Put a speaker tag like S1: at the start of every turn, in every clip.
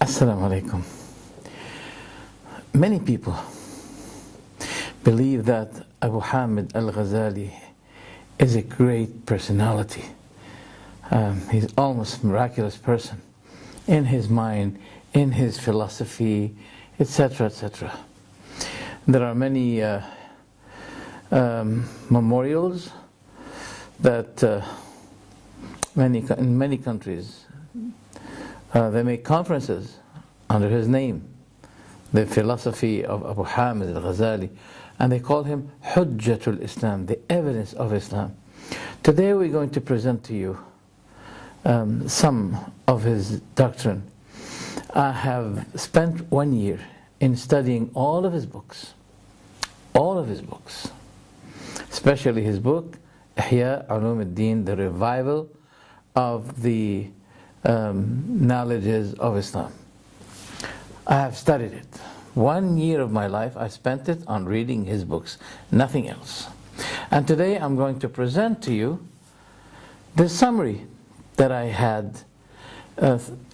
S1: Assalamu alaikum. Many people believe that Abu Hamid Al Gazali is a great personality. He's almost a miraculous person in his mind, in his philosophy, etc., etc. There are many memorials that in many countries they make conferences under his name, the philosophy of Abu Hamid Al Gazali, and they call him Hujjatul Islam, the evidence of Islam. Today we're going to present to you some of his doctrine. I have spent 1 year in studying all of his books, especially his book Ihya Ulum al-Din, the revival of the knowledges of Islam. I have studied it. 1 year of my life I spent it on reading his books, nothing else. And today I'm going to present to you the summary that I had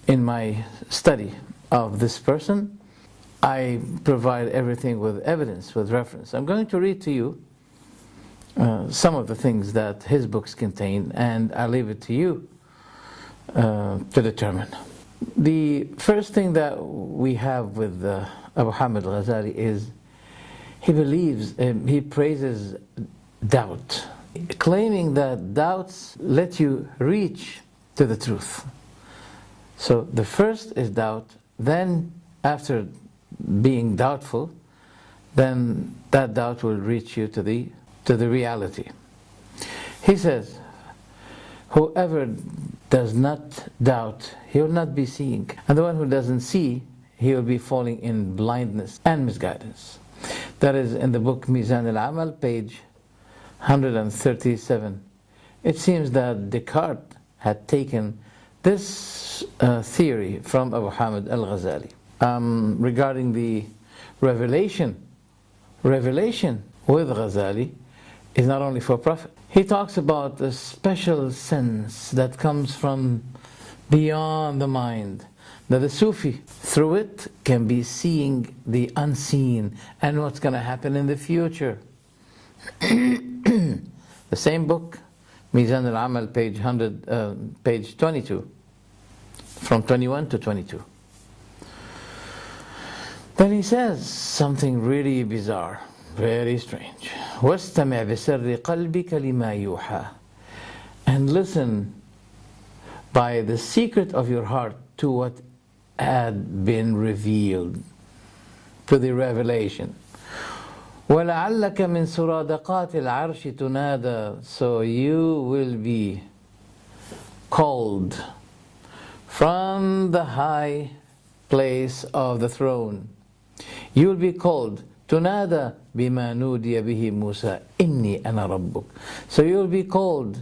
S1: in my study of this person. I provide everything with evidence, with reference. I'm going to read to you some of the things that his books contain, and I leave it to you to determine. The first thing that we have with Abu Hamid Al Gazali is he praises doubt, claiming that doubts let you reach to the truth. So the first is doubt, then after being doubtful, then that doubt will reach you to the reality. He says, whoever does not doubt, he will not be seeing. And the one who doesn't see, he will be falling in blindness and misguidance. That is in the book Mizan al-Amal, page 137. It seems that Descartes had taken this theory from Abu Hamid Al Gazali. Regarding the revelation with Ghazali is not only for Prophet. He talks about a special sense that comes from beyond the mind, that the Sufi, through it, can be seeing the unseen and what's going to happen in the future. The same book, Mizan al-Amal, page 22, from 21 to 22. Then he says something really bizarre, very strange. وَاسْتَمِعْ بِسِرِّ قَلْبِكَ لِمَا يُوحَى. And listen by the secret of your heart to what had been revealed, to the revelation. وَلَعَلَّكَ مِنْ سُرَادَقَاتِ الْعَرْشِ تُنَادَى. So you will be called from the high place of the throne. You will be called تُنَادَى بِمَا نُودِيَ بِهِ مُوسَى إِنِّي أَنَا رَبُّكَ. So you will be called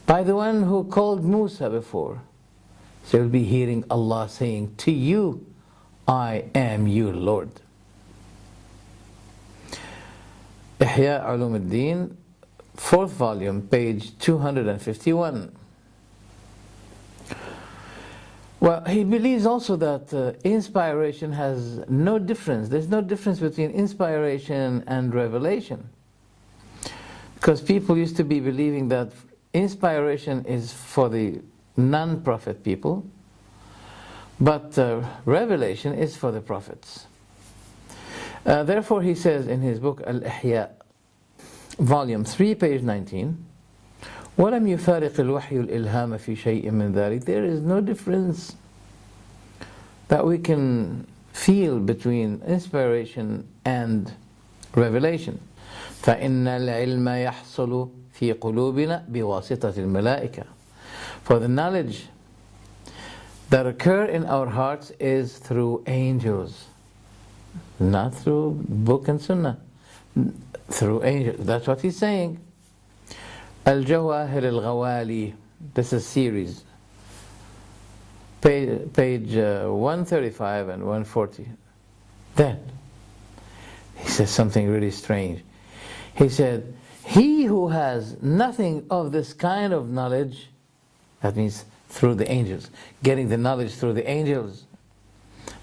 S1: by the one who called Musa before. So you'll be hearing Allah saying to you, I am your Lord. Ihya Ulum al-Din, 4th volume, page 251. Well, he believes also that inspiration has no difference. There's no difference between inspiration and revelation. Because people used to be believing that inspiration is for the non-prophet people, but revelation is for the prophets. Therefore, he says in his book Al-Ihya, volume 3, page 19, وَلَمْ يُفَارِقِ الْوَحْيُ الْإِلْهَامَ فِي شَيْءٍ مِّن ذَلِكَ. There is no difference that we can feel between inspiration and revelation. فَإِنَّ الْعِلْمَ يَحْصُلُ فِي قُلُوبِنَا بِوَاسِطَةِ الْمَلَائِكَةِ. For the knowledge that occur in our hearts is through angels, not through book and sunnah, through angels. That's what he's saying. Al-Jawahir al-Ghawali, this is series, page 135 and 140. Then he says something really strange. He said, he who has nothing of this kind of knowledge, that means through the angels, getting the knowledge through the angels,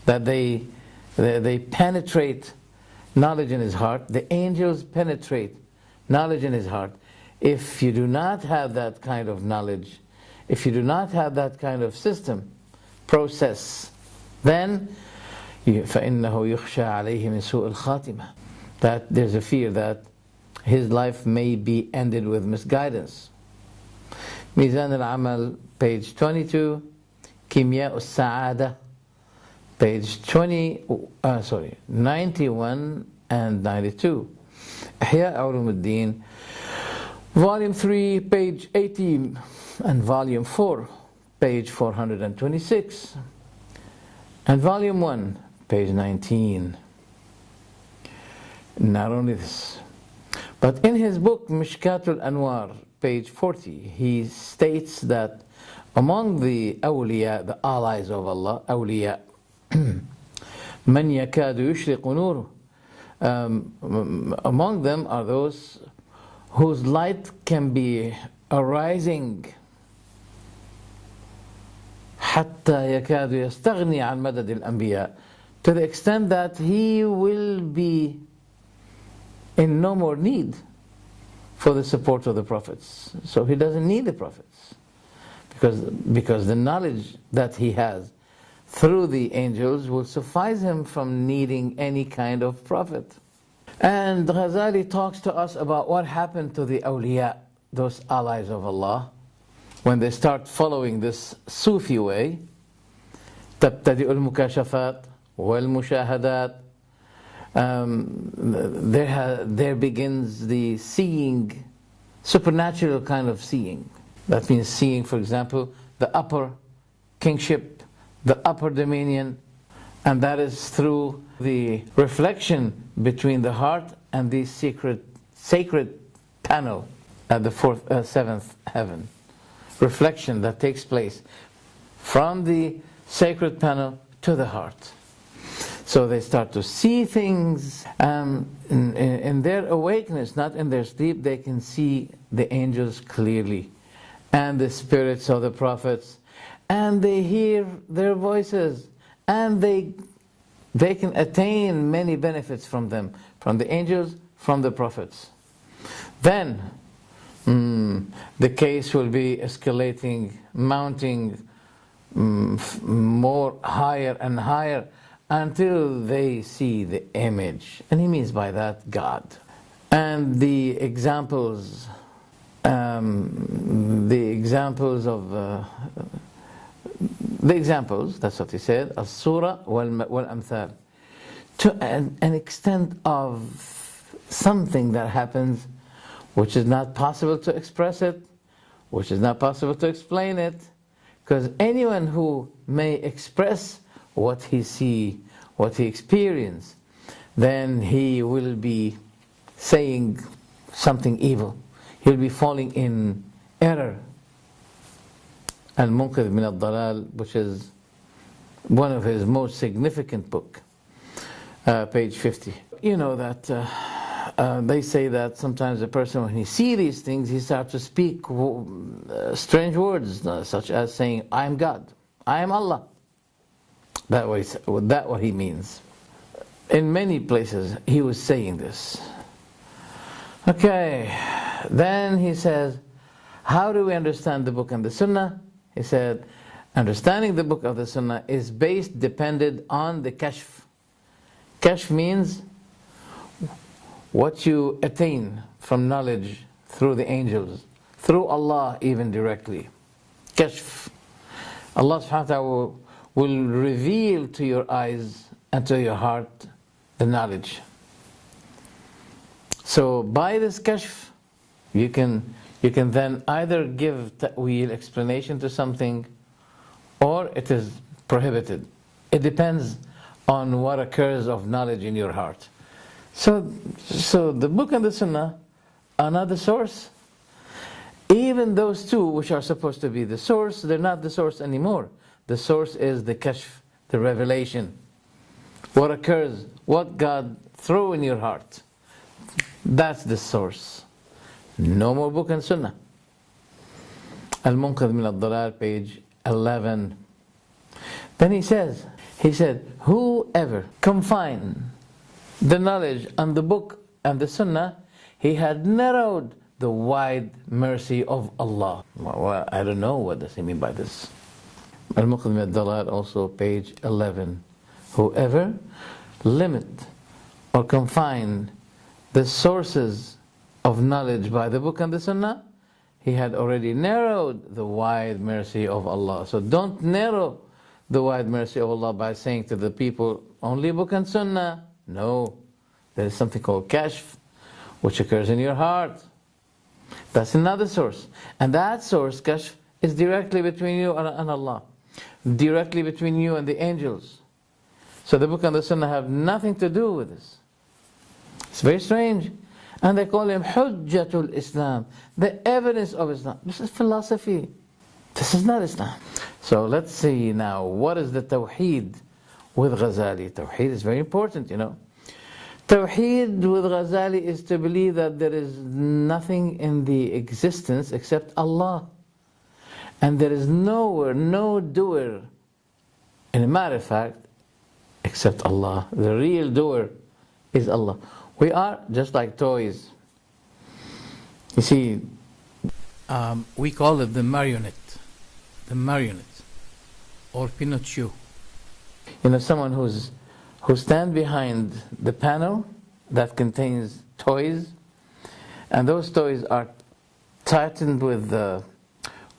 S1: that they penetrate knowledge in his heart. The angels penetrate knowledge in his heart. If you do not have that kind of knowledge, if you do not have that kind of system, process, then فَإِنَّهُ يُخْشَى عَلَيْهِ مِنْ سُوءِ الْخَاتِمَةِ, that there's a fear that his life may be ended with misguidance. Mizan al-Amal, page 22, Kimya al-Sa'ada, page 91 and 92. Ihya Ulumuddin, volume 3, page 18, and volume 4, page 426, and volume 1, page 19. Not only this, but in his book Mishkatul Anwar, page 40, he states that among the awliya, the allies of Allah, awliya, man yakadu yushriqu nuruh, among them are those whose light can be arising حتى يكاد يستغني عن مدد الأنبياء, to the extent that he will be in no more need for the support of the prophets. So he doesn't need the prophets, because the knowledge that he has through the angels will suffice him from needing any kind of prophet. And Ghazali talks to us about what happened to the awliya, those allies of Allah, when they start following this Sufi way. تبتدئ المكاشفات والمشاهدات. There begins the seeing, supernatural kind of seeing. That means seeing, for example, the upper kingship, the upper dominion, and that is through the reflection between the heart and the sacred panel at the seventh heaven. Reflection that takes place from the sacred panel to the heart. So they start to see things, in their awakeness, not in their sleep. They can see the angels clearly, and the spirits of the prophets, and they hear their voices, and they can attain many benefits from them, from the angels, from the prophets. Then the case will be escalating, mounting more higher and higher, until they see the image, and he means by that God. And the examples that's what he said, as-sura wal-amthal, to an extent of something that happens which is not possible to express it, which is not possible to explain it, because anyone who may express what he see, what he experience, then he will be saying something evil. He'll be falling in error. Al-Munqidh min al-Dalal, which is one of his most significant book, page 50. You know that they say that sometimes a person, when he sees these things, he starts to speak strange words, such as saying, I am God, I am Allah. That what he means. In many places he was saying this. Okay, then he says, how do we understand the book and the sunnah? He said, understanding the book of the sunnah is dependent on the kashf. Kashf means what you attain from knowledge through the angels, through Allah even directly. Kashf. Allah subhanahu wa ta'ala will reveal to your eyes and to your heart the knowledge. So by this kashf, you can then either give ta'wil, explanation to something, or it is prohibited. It depends on what occurs of knowledge in your heart. So the book and the sunnah are not the source. Even those two, which are supposed to be the source, they're not the source anymore. The source is the kashf, the revelation. What occurs, what God threw in your heart. That's the source. No more book and sunnah. Al-Munqidh min al-Dalal, page 11. Then he said, whoever confine the knowledge on the book and the sunnah, he had narrowed the wide mercy of Allah. Well, I don't know what does he mean by this. Al-Muqdim al-Dalal, also page 11. Whoever limit or confine the sources of knowledge by the book and the sunnah, he had already narrowed the wide mercy of Allah. So don't narrow the wide mercy of Allah by saying to the people, only book and sunnah. No, there is something called kashf, which occurs in your heart. That's another source. And that source, kashf, is directly between you and Allah. Directly between you and the angels. So the book and the sunnah have nothing to do with this. It's very strange. And they call him Hujjatul Islam, the evidence of Islam. This is philosophy. This is not Islam. So let's see now, what is the Tawheed with Ghazali? Tawheed is very important, you know. Tawheed with Ghazali is to believe that there is nothing in the existence except Allah. And there is nowhere, no doer, in a matter of fact, except Allah. The real doer is Allah. We are just like toys. You see, we call it the marionette, or Pinocchio. You know, someone who stands behind the panel that contains toys, and those toys are tightened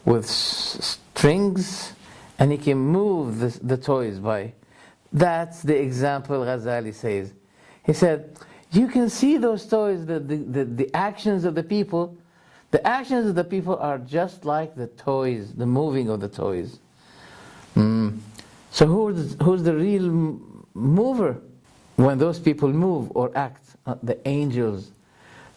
S1: with strings, and he can move the toys by. That's the example Ghazali says. He said, you can see those toys, the actions of the people. The actions of the people are just like the toys, the moving of the toys. So who's the real mover when those people move or act? The angels.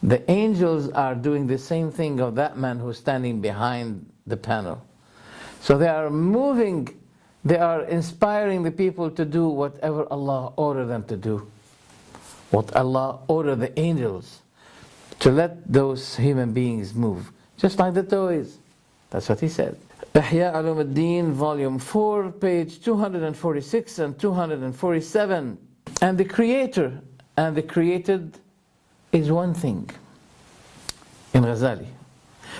S1: The angels are doing the same thing of that man who's standing behind the panel. So they are moving, they are inspiring the people to do whatever Allah ordered them to do. What Allah ordered the angels to let those human beings move, just like the toys. That's what he said. Ihya Ulum al-Din, volume 4, page 246 and 247. And the creator and the created is one thing in Ghazali,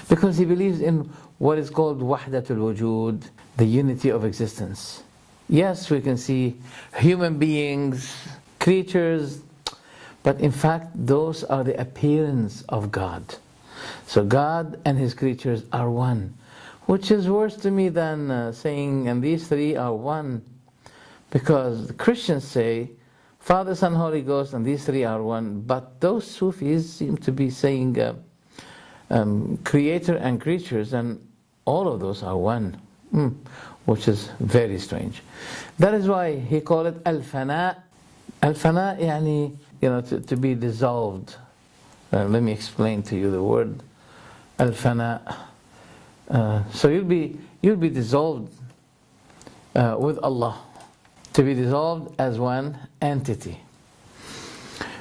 S1: because he believes in what is called Wahdatul Wujud, the unity of existence. Yes, we can see human beings, creatures, but in fact those are the appearance of God. So God and His creatures are one, which is worse to me than saying, and these three are one, because the Christians say Father, Son, Holy Ghost, and these three are one, but those Sufis seem to be saying creator and creatures, and all of those are one, which is very strange. That is why he called it Al-Fana. Al-Fana, yani, to be dissolved. Let me explain to you the word Al-Fana. So you'll be dissolved with Allah, to be dissolved as one entity.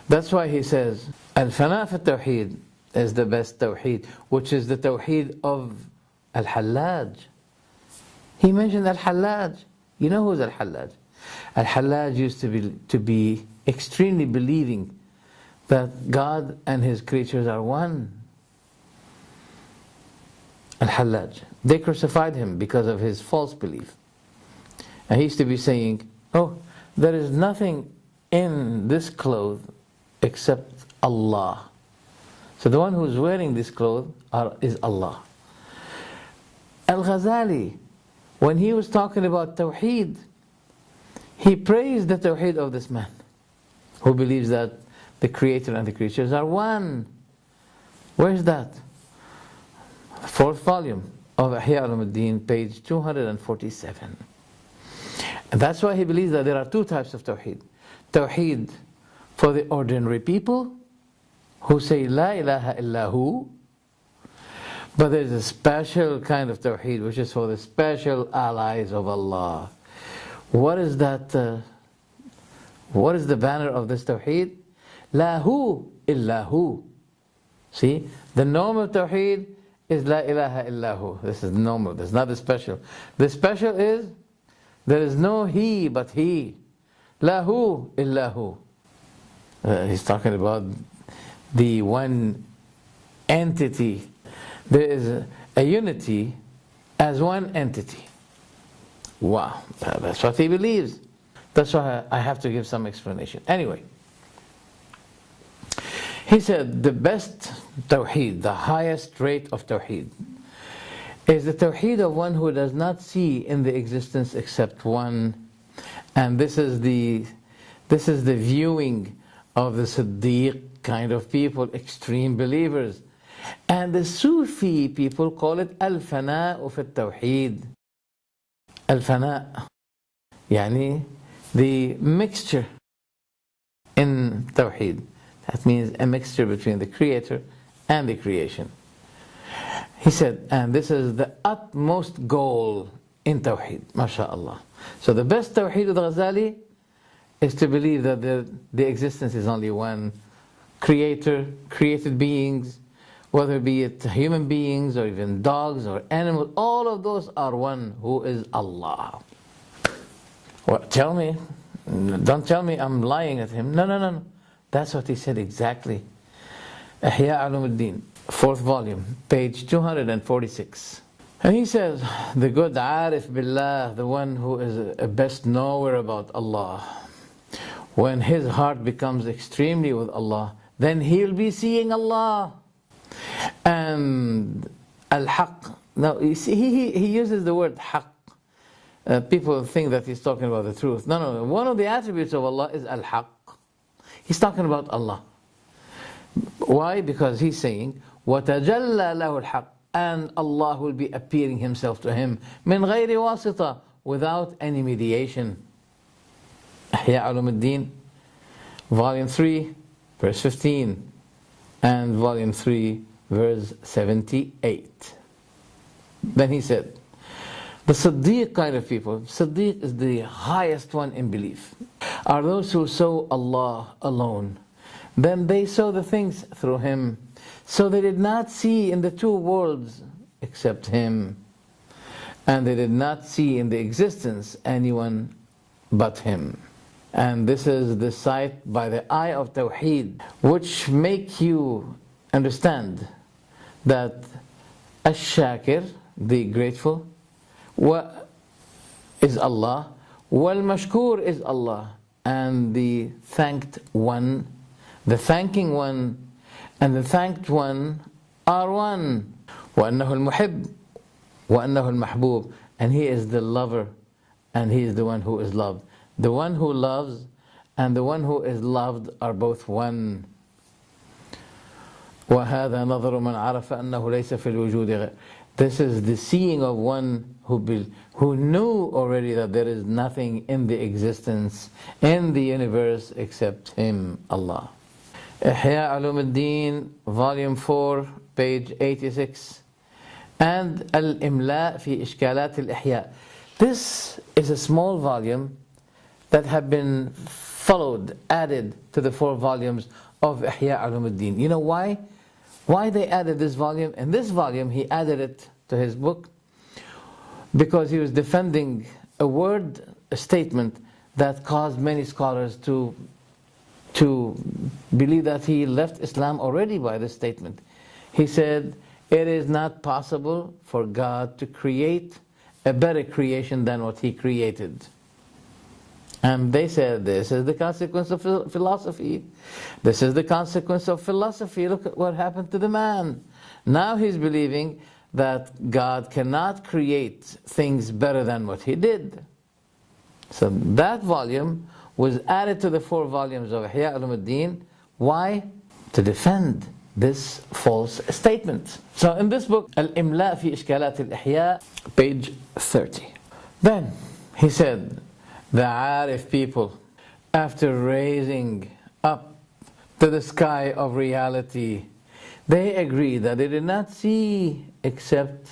S1: That's why he says Al-Fana fi Tawheed is the best Tawheed, which is the Tawheed of Al-Hallaj. He mentioned Al-Hallaj. You know who's Al-Hallaj? Al-Hallaj used to be extremely believing that God and His creatures are one. Al-Hallaj. They crucified him because of his false belief. And he used to be saying, oh, there is nothing in this cloth except Allah. So the one who's wearing this cloth is Allah. Al-Ghazali, when he was talking about Tawheed, he praised the Tawheed of this man, who believes that the Creator and the creatures are one. Where's that? Fourth volume of Ihya Ulum al-Din, page 247. And that's why he believes that there are two types of Tawheed. Tawheed for the ordinary people who say La ilaha illahu, but there's a special kind of Tawheed which is for the special allies of Allah. What is that? What is the banner of this Tawheed? La hu illahu. See, the normal Tawheed is La ilaha illahu. This is normal, this is not the special. The special is, there is no he but he. Lahu illahu. He's talking about the one entity. There is a unity as one entity. Wow, that's what he believes. That's why I have to give some explanation. Anyway, he said the best tawheed, the highest rate of tawheed, is the tawheed of one who does not see in the existence except one. And this is the viewing of the Siddiq kind of people, extreme believers. And the Sufi people call it al-fana'u fi al-tawheed. Al-fana', yani the mixture in tawheed. That means a mixture between the creator and the creation. He said, and this is the utmost goal in tawheed, mashallah. So the best tawheed of the Ghazali is to believe that the existence is only one creator, created beings, whether be it human beings or even dogs or animals, all of those are one, who is Allah. Well, tell me, don't tell me I'm lying at him. No. That's what he said exactly. Ihya Ulumuddin, 4th volume, page 246. And he says, the good Arif Billah, the one who is a best knower about Allah, when his heart becomes extremely with Allah, then he'll be seeing Allah. And al-haq, now you see, he uses the word haq. People think that he's talking about the truth. No. One of the attributes of Allah is al-haq. He's talking about Allah. Why? Because he's saying, وَتَجَلَّى لَهُ الْحَقِّ, and Allah will be appearing Himself to him, مِنْ غَيْرِ وَاسِطَةٍ, without any mediation. Ihya Ulumuddin, volume 3, verse 15, and volume 3, verse 78. Then he said, the Siddiq kind of people, Siddiq is the highest one in belief, are those who saw Allah alone. Then they saw the things through Him. So they did not see in the two worlds except Him. And they did not see in the existence anyone but Him. And this is the sight by the eye of Tawheed, which make you understand that Ash-Shakir, the grateful, is Allah, wal-mashkur is Allah, and the thanked one, the thanking one, and the thanked one are one. وَأَنَّهُ الْمُحِبُّ وَأَنَّهُ الْمَحْبُوبُ, and He is the lover, and He is the one who is loved. The one who loves and the one who is loved are both one. وَهَذَا نَظَرُ مَنْ عَرَفَ أَنَّهُ لَيْسَ فِي الْوُجُودِ غَيْرُ, this is the seeing of one who knew already that there is nothing in the existence, in the universe, except Him, Allah. Ihya Ulumuddin, volume 4, page 86, and Al-Imla fi Ishkalat Al-Ihya. This is a small volume that have been followed, added to the 4 volumes of Ihya Ulumuddin. You know why? Why they added this volume? In this volume, he added it to his book because he was defending a word, a statement that caused many scholars to believe that he left Islam already by this statement. He said, it is not possible for God to create a better creation than what He created. And they said, this is the consequence of philosophy. This is the consequence of philosophy. Look at what happened to the man. Now he's believing that God cannot create things better than what He did. So that volume was added to the 4 volumes of Ihya Ulumuddin. Why? To defend this false statement. So in this book, Al-Imla fi Ishkalat Al-Ihya, page 30. Then he said, the Arif people, after raising up to the sky of reality, they agreed that they did not see except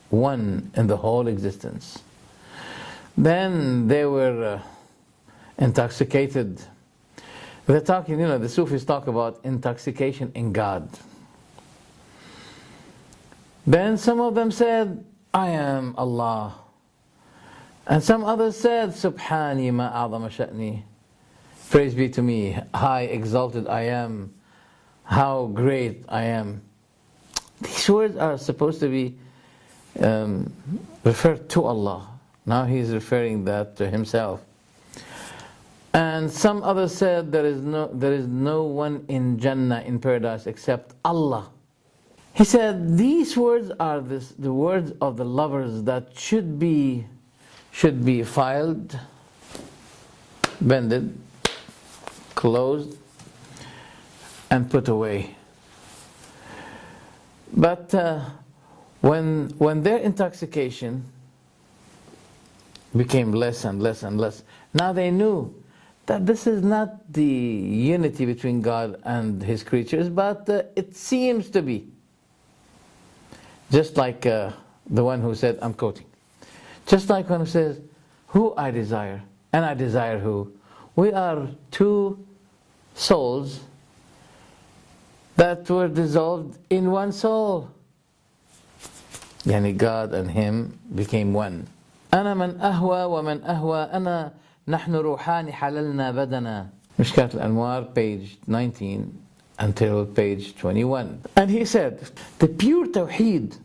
S1: one in the whole existence. Then they were intoxicated. They're talking, the Sufis talk about intoxication in God. Then some of them said, I am Allah. And some others said, Subhani ma a'zama sha'ni. Praise be to me, high exalted I am, how great I am. These words are supposed to be referred to Allah. Now he is referring that to himself. And some others said there is no one in Jannah, in paradise, except Allah. He said these words are the words of the lovers that should be filed, bended, closed, and put away. But when their intoxication became less and less and less, now they knew that this is not the unity between God and His creatures, but it seems to be. Just like the one who said, I'm quoting. Just like one who says, who I desire, and I desire who. We are two souls that were dissolved in one soul. Yani God and Him became one. أنا من أهوى ومن أهوى أنا نحن روحان حللنا بدنا. مشكات الأنوار, page 19 until page 21. And he said, the pure tawheed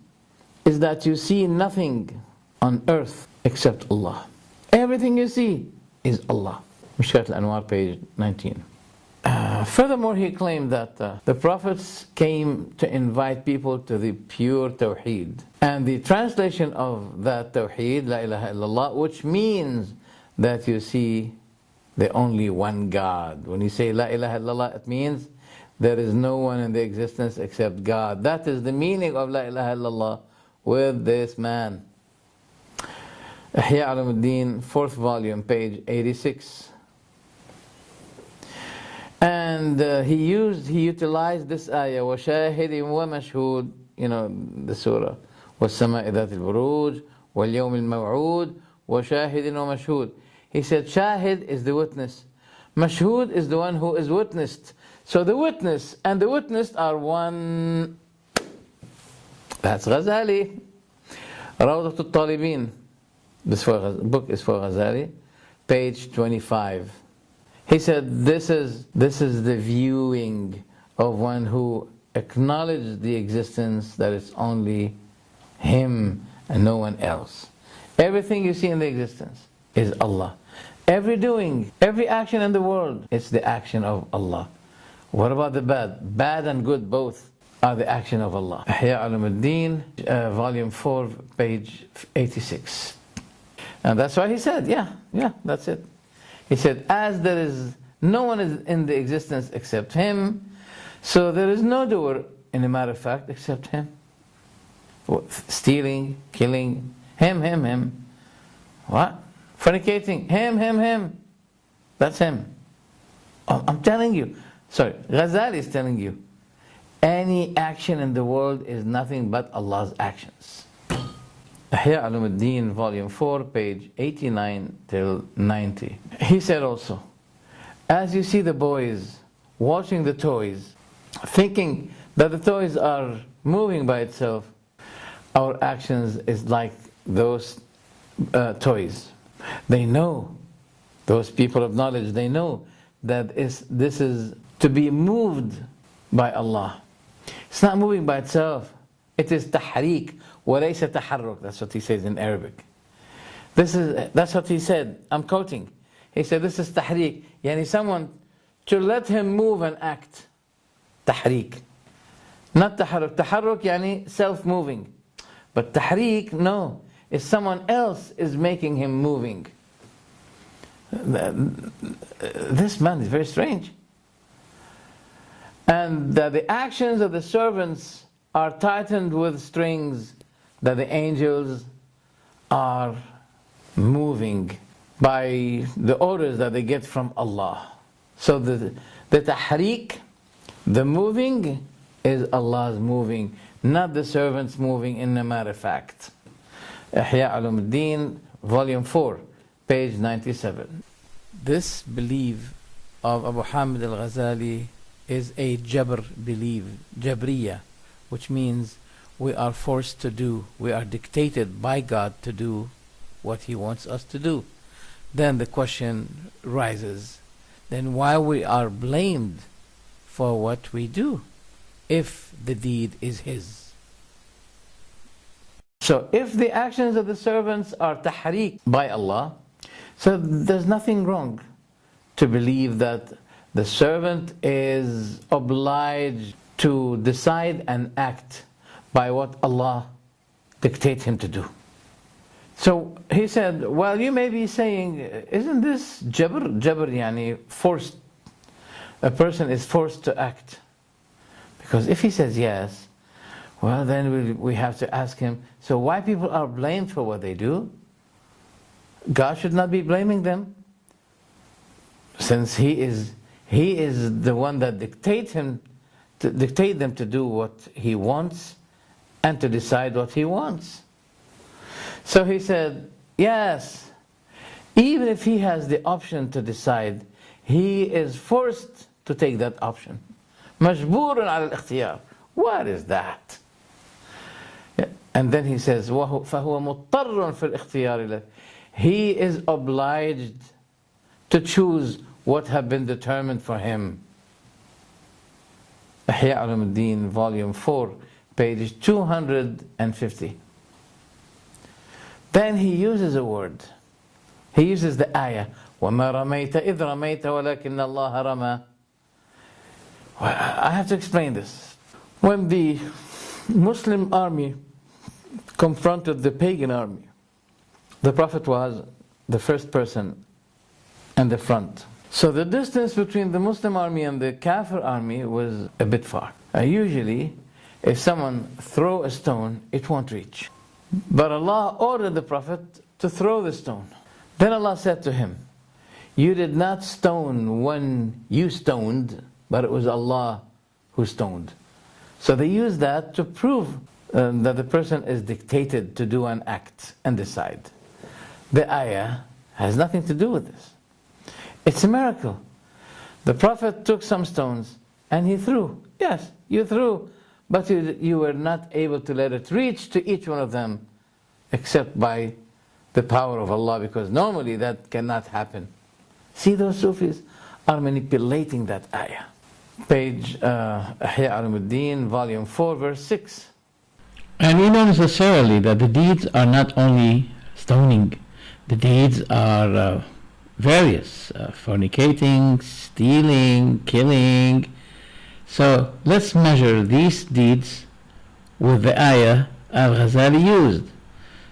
S1: is that you see nothing on earth except Allah. Everything you see is Allah. Mishkat al-Anwar, page 19. Furthermore, he claimed that the prophets came to invite people to the pure tawheed. And the translation of that tawheed, La ilaha illallah, which means that you see the only one God. When you say La ilaha illallah, it means there is no one in the existence except God. That is the meaning of La ilaha illallah with this man. Ihya Ulumuddin, 4th volume, page 86. And he utilized this ayah, وَشَاهِدٍ وَمَشْهُودٍ, the surah, وَالسَّمَاءِ ذَاتِ الْبُرُوجِ وَالْيَوْمِ الْمَوْعُودِ وَشَاهِدٍ وَمَشْهُودٍ. He said shahid is the witness, mashhud is the one who is witnessed. So the witness and the witnessed are one. That's Ghazali. Rawdat al-Talibin. This book is for Ghazali, page 25. He said this is the viewing of one who acknowledged the existence that it's only him and no one else. Everything you see in the existence is Allah. Every doing, every action in the world, it's the action of Allah. What about the bad? Bad and good both are the action of Allah. Ihya Ulumuddin, volume 4, page 86. And that's why he said, yeah, that's it. He said, as there is no one is in the existence except Him, so there is no doer, in a matter of fact, except Him. Stealing, killing, him. What? Fornicating, him. That's Him. Oh, I'm telling you. Sorry, Ghazali is telling you. Any action in the world is nothing but Allah's actions. Ihya Ulumuddin, volume 4, page 89 till 90. He said also, as you see the boys watching the toys, thinking that the toys are moving by itself, our actions is like those toys. They know, those people of knowledge, they know that this is to be moved by Allah. It's not moving by itself. It is tahriq, walaysa taharruk. That's what he says in Arabic. That's what he said. I'm quoting. He said this is tahriq. Yani someone to let him move and act. Tahriq. Not taharruk. Taharruk yani self-moving. But tahriq, no. If someone else is making him moving. This man is very strange. And that the actions of the servants are tightened with strings, that the angels are moving by the orders that they get from Allah. So the tahriq, the moving, is Allah's moving, not the servants moving in a matter of fact. Ihya Ulumuddin, volume 4, page 97. This belief of Abu Hamid Al Gazali is a Jabr belief, Jabriya, which means we are forced to do, we are dictated by God to do what He wants us to do. Then the question rises, then why we are blamed for what we do if the deed is His? So if the actions of the servants are tahriq by Allah, so there's nothing wrong to believe that the servant is obliged to decide and act by what Allah dictates him to do. So he said, well, you may be saying, isn't this jabr? Jabr yani forced. A person is forced to act. Because if he says yes, well, then we have to ask him, so why people are blamed for what they do? God should not be blaming them, since He is the one that dictate them to do what He wants and to decide what He wants. So he said, yes, even if he has the option to decide, he is forced to take that option. مجبور على الاختيار. What is that? And then he says, فهو مضطر في الاختيار له. He is obliged to choose what have been determined for him. إحياء علوم الدين, volume 4, page 250. Then he uses a word. He uses the ayah, وَمَا رَمَيْتَ إِذْ رَمَيْتَ وَلَكِنَّ اللَّهَ رَمَى. Well, I have to explain this. When the Muslim army confronted the pagan army, the Prophet was the first person in the front. So the distance between the Muslim army and the Kafir army was a bit far. Usually, if someone throw a stone, it won't reach. But Allah ordered the Prophet to throw the stone. Then Allah said to him, you did not stone when you stoned, but it was Allah who stoned. So they use that to prove that the person is dictated to do an act and decide. The ayah has nothing to do with this. It's a miracle. The Prophet took some stones and he threw. Yes, you threw, but you were not able to let it reach to each one of them except by the power of Allah, because normally that cannot happen. See, those Sufis are manipulating that ayah. Page إحياء علوم الدين, volume 4, verse 6.
S2: And we know necessarily that the deeds are not only stoning, the deeds are various, fornicating, stealing, killing. So let's measure these deeds with the ayah Al Gazali used.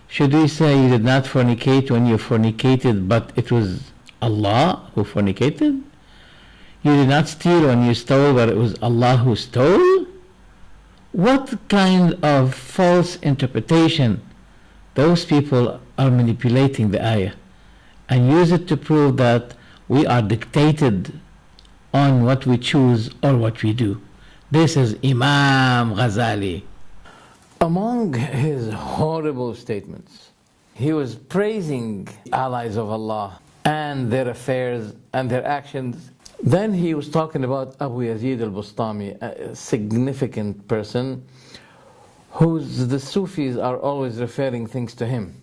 S2: Should we say you did not fornicate when you fornicated, but it was Allah who fornicated? You did not steal when you stole, but it was Allah who stole? What kind of false interpretation? Those people are manipulating the ayah and use it to prove that we are dictated on what we choose or what we do. This is Imam Ghazali.
S1: Among his horrible statements, he was praising allies of Allah and their affairs and their actions. Then he was talking about Abu Yazid al-Bustami, a significant person whose the Sufis are always referring things to him.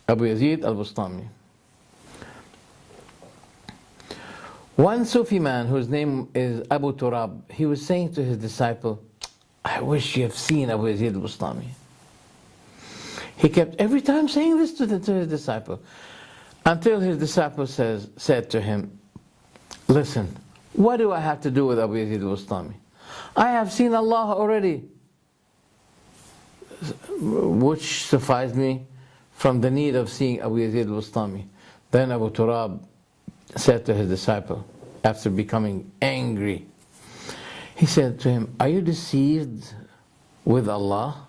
S1: Abu Yazid al-Bustami. One Sufi man whose name is Abu Turab, he was saying to his disciple, I wish you have seen Abu Yazid al-Bustami. He kept every time saying this to his disciple, until his disciple said to him, listen, what do I have to do with Abu Yazid al-Bustami? I have seen Allah already, which sufficed me from the need of seeing Abu Yazid al-Bustami. Then Abu Turab said to his disciple, after becoming angry, he said to him, are you deceived with Allah?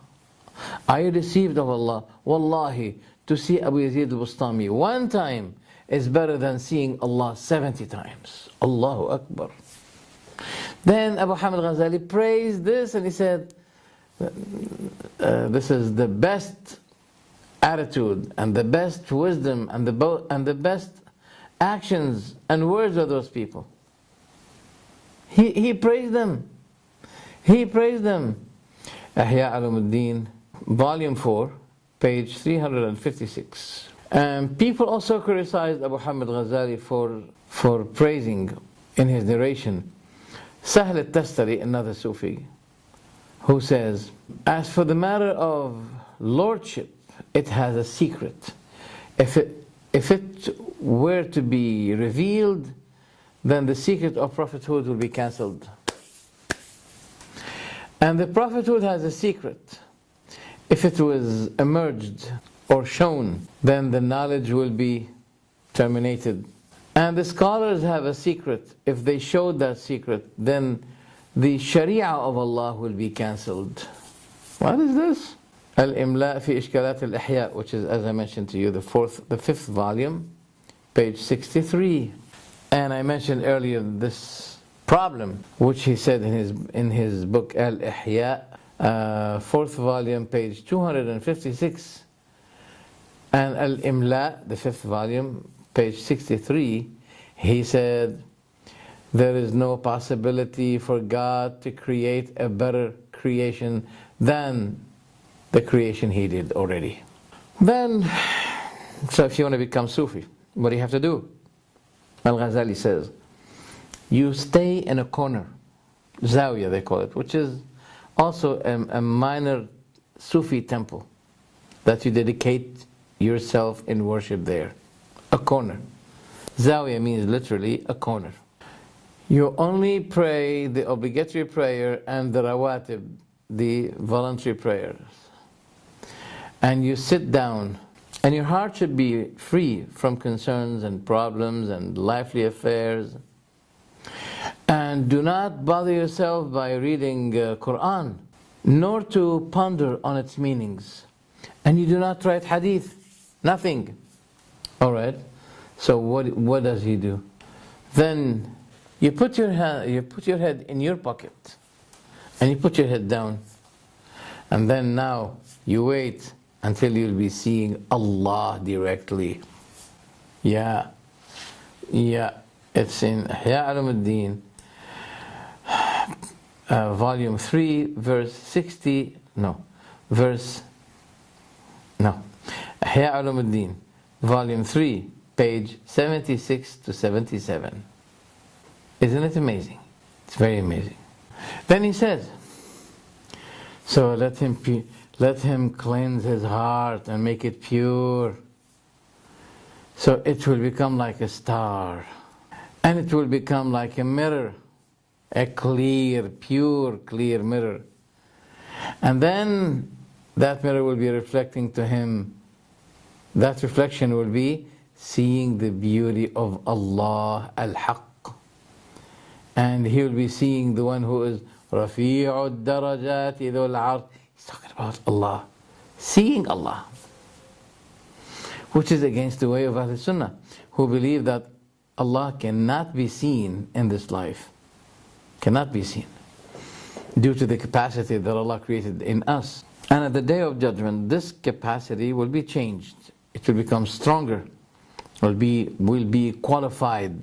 S1: Are you deceived of Allah? Wallahi, to see Abu Yazid al-Bustami one time is better than seeing Allah 70 times. Allahu Akbar. Then Abu Hamid Al Gazali praised this and he said, this is the best attitude and the best wisdom and the best actions and words of those people. He praised them. He praised them. إحياء علوم الدين, volume 4, page 356. People also criticized Abu Hamid Al Gazali for praising in his narration Sahl al-Tastari, another Sufi, who says, as for the matter of lordship, it has a secret. If it were to be revealed, then the secret of prophethood will be cancelled. And the prophethood has a secret. If it was emerged or shown, then the knowledge will be terminated. And the scholars have a secret. If they showed that secret, then the Sharia of Allah will be cancelled. What is this? Al-Imla fi Ishkalat al-Ihya, which is, as I mentioned to you, the fifth volume, page 63. And I mentioned earlier this problem, which he said in his book Al-Ihya, fourth volume, page 256. And Al-Imla, the fifth volume, page 63, he said, there is no possibility for God to create a better creation than the creation He did already. Then, so if you want to become Sufi, what do you have to do? Al-Ghazali says, you stay in a corner, Zawiya they call it, which is also a minor Sufi temple that you dedicate yourself in worship there. A corner. Zawiya means literally a corner. You only pray the obligatory prayer and the rawatib, the voluntary prayers. And you sit down, and your heart should be free from concerns and problems and lively affairs. And do not bother yourself by reading Quran, nor to ponder on its meanings. And you do not write hadith, nothing. All right. So what does he do? Then you put your head in your pocket, and you put your head down, and then now you wait until you'll be seeing Allah directly. Yeah, it's in Ihya Ulumuddin, volume 3, verse 60. No, Ihya Ulumuddin, volume 3, page 76 to 77. Isn't it amazing? It's very amazing. Then he says, so let him cleanse his heart and make it pure, so it will become like a star, and it will become like a mirror, a clear, pure, clear mirror. And then that mirror will be reflecting to him. That reflection will be seeing the beauty of Allah al-Haq. And he will be seeing the one who is Rafi'u darajati dhul arsh. He's talking about Allah, seeing Allah, which is against the way of Ahl Sunnah, who believe that Allah cannot be seen in this life, cannot be seen, due to the capacity that Allah created in us. And at the Day of Judgment, this capacity will be changed. It will become stronger, will be qualified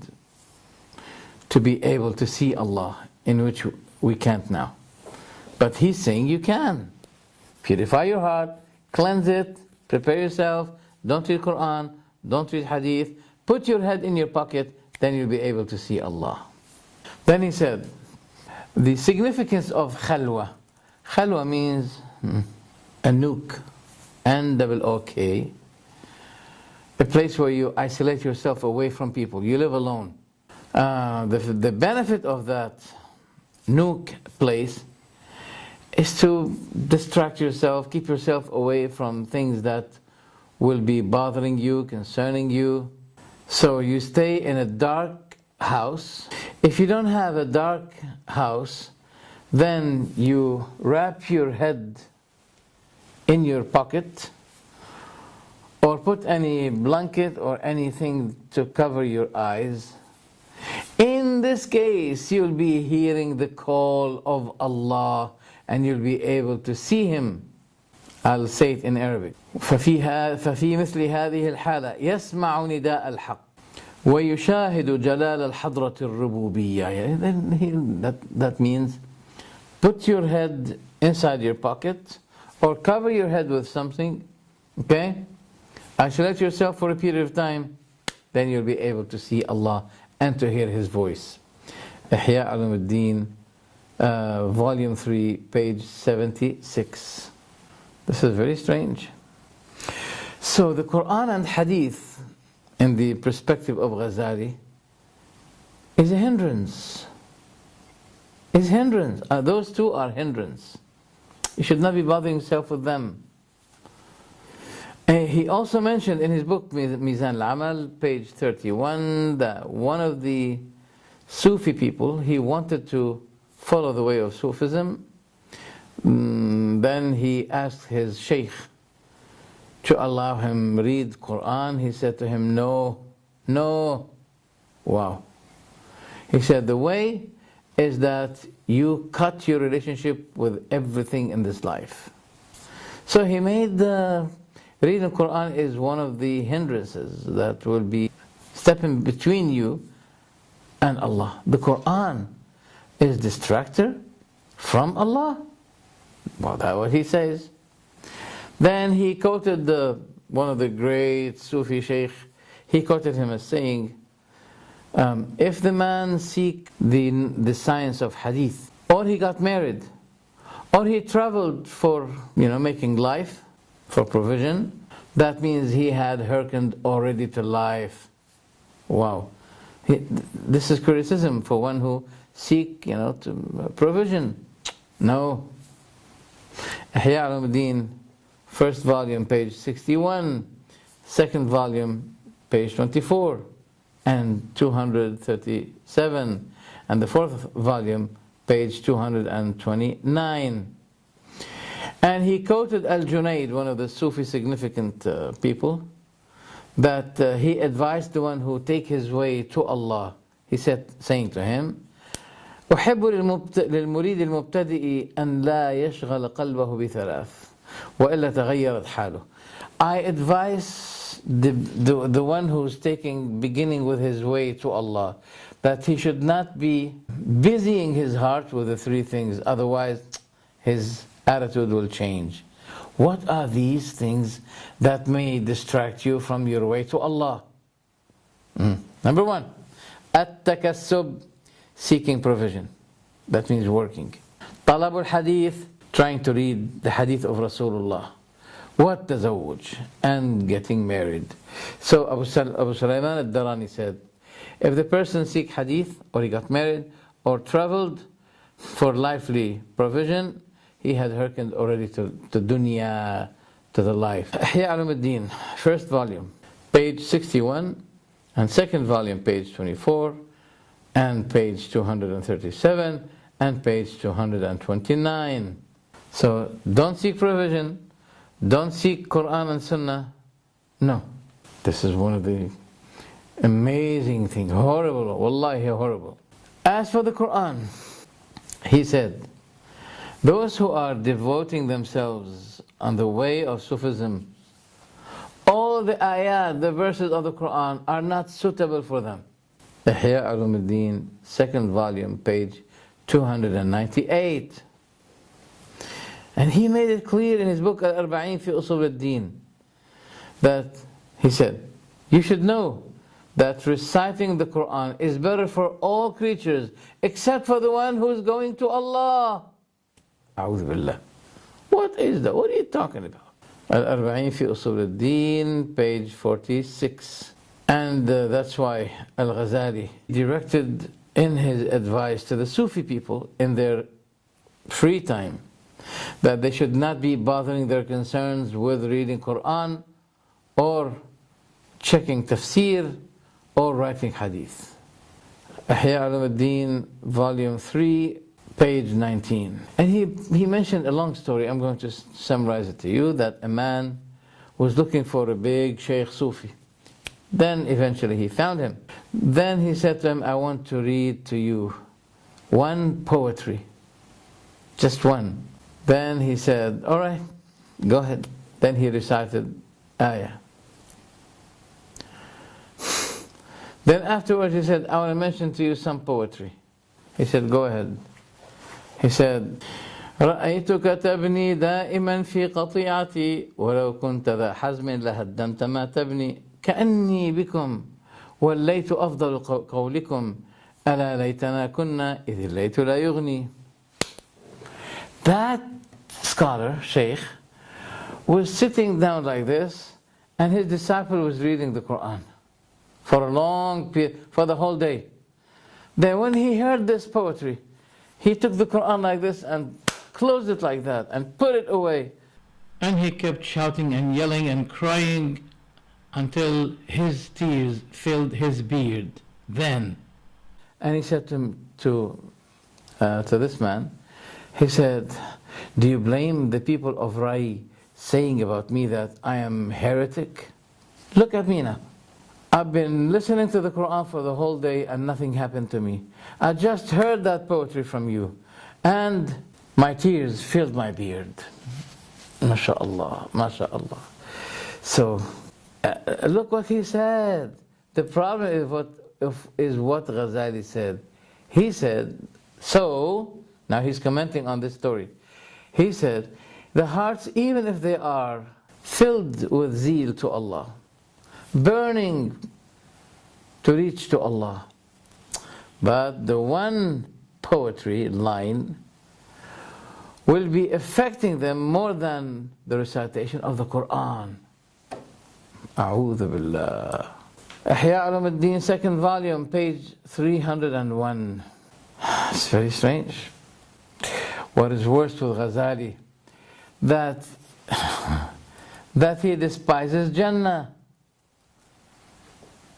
S1: to be able to see Allah, in which we can't now. But he's saying you can. Purify your heart, cleanse it, prepare yourself, don't read Quran, don't read Hadith, put your head in your pocket, then you'll be able to see Allah. Then he said, the significance of khalwa. Khalwa means a nook, N-O-O-K, a place where you isolate yourself away from people, you live alone. The benefit of that nook place is to distract yourself, keep yourself away from things that will be bothering you, concerning you. So you stay in a dark house. If you don't have a dark house, then you wrap your head in your pocket, or put any blanket or anything to cover your eyes. In this case, you'll be hearing the call of Allah, and you'll be able to see Him. I'll say it in Arabic. ففي مثل هذه الحالة يسمع نداء الحق ويشاهد جلال الحضرة الربوبية. That means put your head inside your pocket or cover your head with something, okay? Isolate yourself for a period of time, then you'll be able to see Allah and to hear His voice. Ihya Ulumuddin, volume 3, page 76. This is very strange. So the Quran and Hadith, in the perspective of Ghazali, is a hindrance. Is hindrance. Those two are hindrance. You should not be bothering yourself with them. He also mentioned in his book Mizan al-Amal, page 31, that one of the Sufi people, he wanted to follow the way of Sufism. Then he asked his Sheikh to allow him read Quran. He said to him, no, no. Wow. He said, the way is that you cut your relationship with everything in this life. So he made reading Quran is one of the hindrances that will be stepping between you and Allah. The Quran is distractor from Allah. Well, that's what he says. Then he quoted one of the great Sufi Sheikh. He quoted him as saying, if the man seek the science of hadith, or he got married, or he traveled for making life, for provision, that means he had hearkened already to life. Wow. This is criticism for one who seek provision. No. Ihya Ulumuddin, first volume, page 61, second volume, page 24 and 237, and the fourth volume, page 229. And he quoted Al-Junayd, one of the Sufi significant people, that he advised the one who take his way to Allah. He said, saying to him, أحب للمريد المبتدئ أن لا يشغل قلبه بثلاث وإلا تغيرت حاله. I advise the one who's beginning with his way to Allah, that he should not be busying his heart with the three things, otherwise his attitude will change. What are these things that may distract you from your way to Allah? Number one, at-takassub, seeking provision. That means working. Talab al-hadith, trying to read the hadith of Rasulullah. What tazawwuj, and getting married. So Abu Sulaiman al-Darani said, if the person seek hadith, or he got married, or traveled for lively provision, he had hearkened already to dunya, to the life. Ihya Ulumuddin, first volume, page 61, and second volume, page 24, and page 237, and page 229. So don't seek provision, don't seek Quran and Sunnah. No. This is one of the amazing things. Horrible, wallahi horrible. As for the Quran, he said, those who are devoting themselves on the way of Sufism, all the ayat, the verses of the Quran are not suitable for them. Ihya Ulumuddin, second volume, page 298. And he made it clear in his book Al-Arba'in fi Usul al-Din that he said, you should know that reciting the Quran is better for all creatures except for the one who is going to Allah. A'udhu billah. What is that? What are you talking about? Al-Arba'in fi Usul al-Din, page 46. And that's why Al-Ghazali directed in his advice to the Sufi people in their free time that they should not be bothering their concerns with reading Quran or checking tafsir or writing hadith. Ihya Ulumuddin, volume 3, page 19. And he mentioned a long story. I'm going to summarize it to you, that a man was looking for a big Sheikh Sufi. Then eventually he found him. Then he said to him, I want to read to you one poetry, just one. Then he said, all right, go ahead. Then he recited ayah. Then afterwards he said, I want to mention to you some poetry. He said, go ahead. He said, رأيتك تبني دائما في قطيعتي ولو كنت ذا حزم لهدمت ما تبني كأني بكم والليت أفضل قولكم ألا ليتنا كنا إذ الليت لا يغني. That scholar, Sheikh, was sitting down like this, and his disciple was reading the Quran for a long period, for the whole day. Then when he heard this poetry, he took the Quran like this and closed it like that and put it away.
S2: And he kept shouting and yelling and crying until his tears filled his beard. Then,
S1: and he said to this man, he said, do you blame the people of Rai saying about me that I am heretic? Look at me now. I've been listening to the Quran for the whole day and nothing happened to me. I just heard that poetry from you and my tears filled my beard. MashaAllah, MashaAllah. So, look what he said. The problem is what Ghazali said. He said, so, now he's commenting on this story. He said, the hearts, even if they are filled with zeal to Allah, burning to reach to Allah, but the one poetry line will be affecting them more than the recitation of the Quran. A'udhu billah. Ihya Ulumuddin, 2nd volume, page 301. It's very strange. What is worse with Ghazali, that he despises Jannah.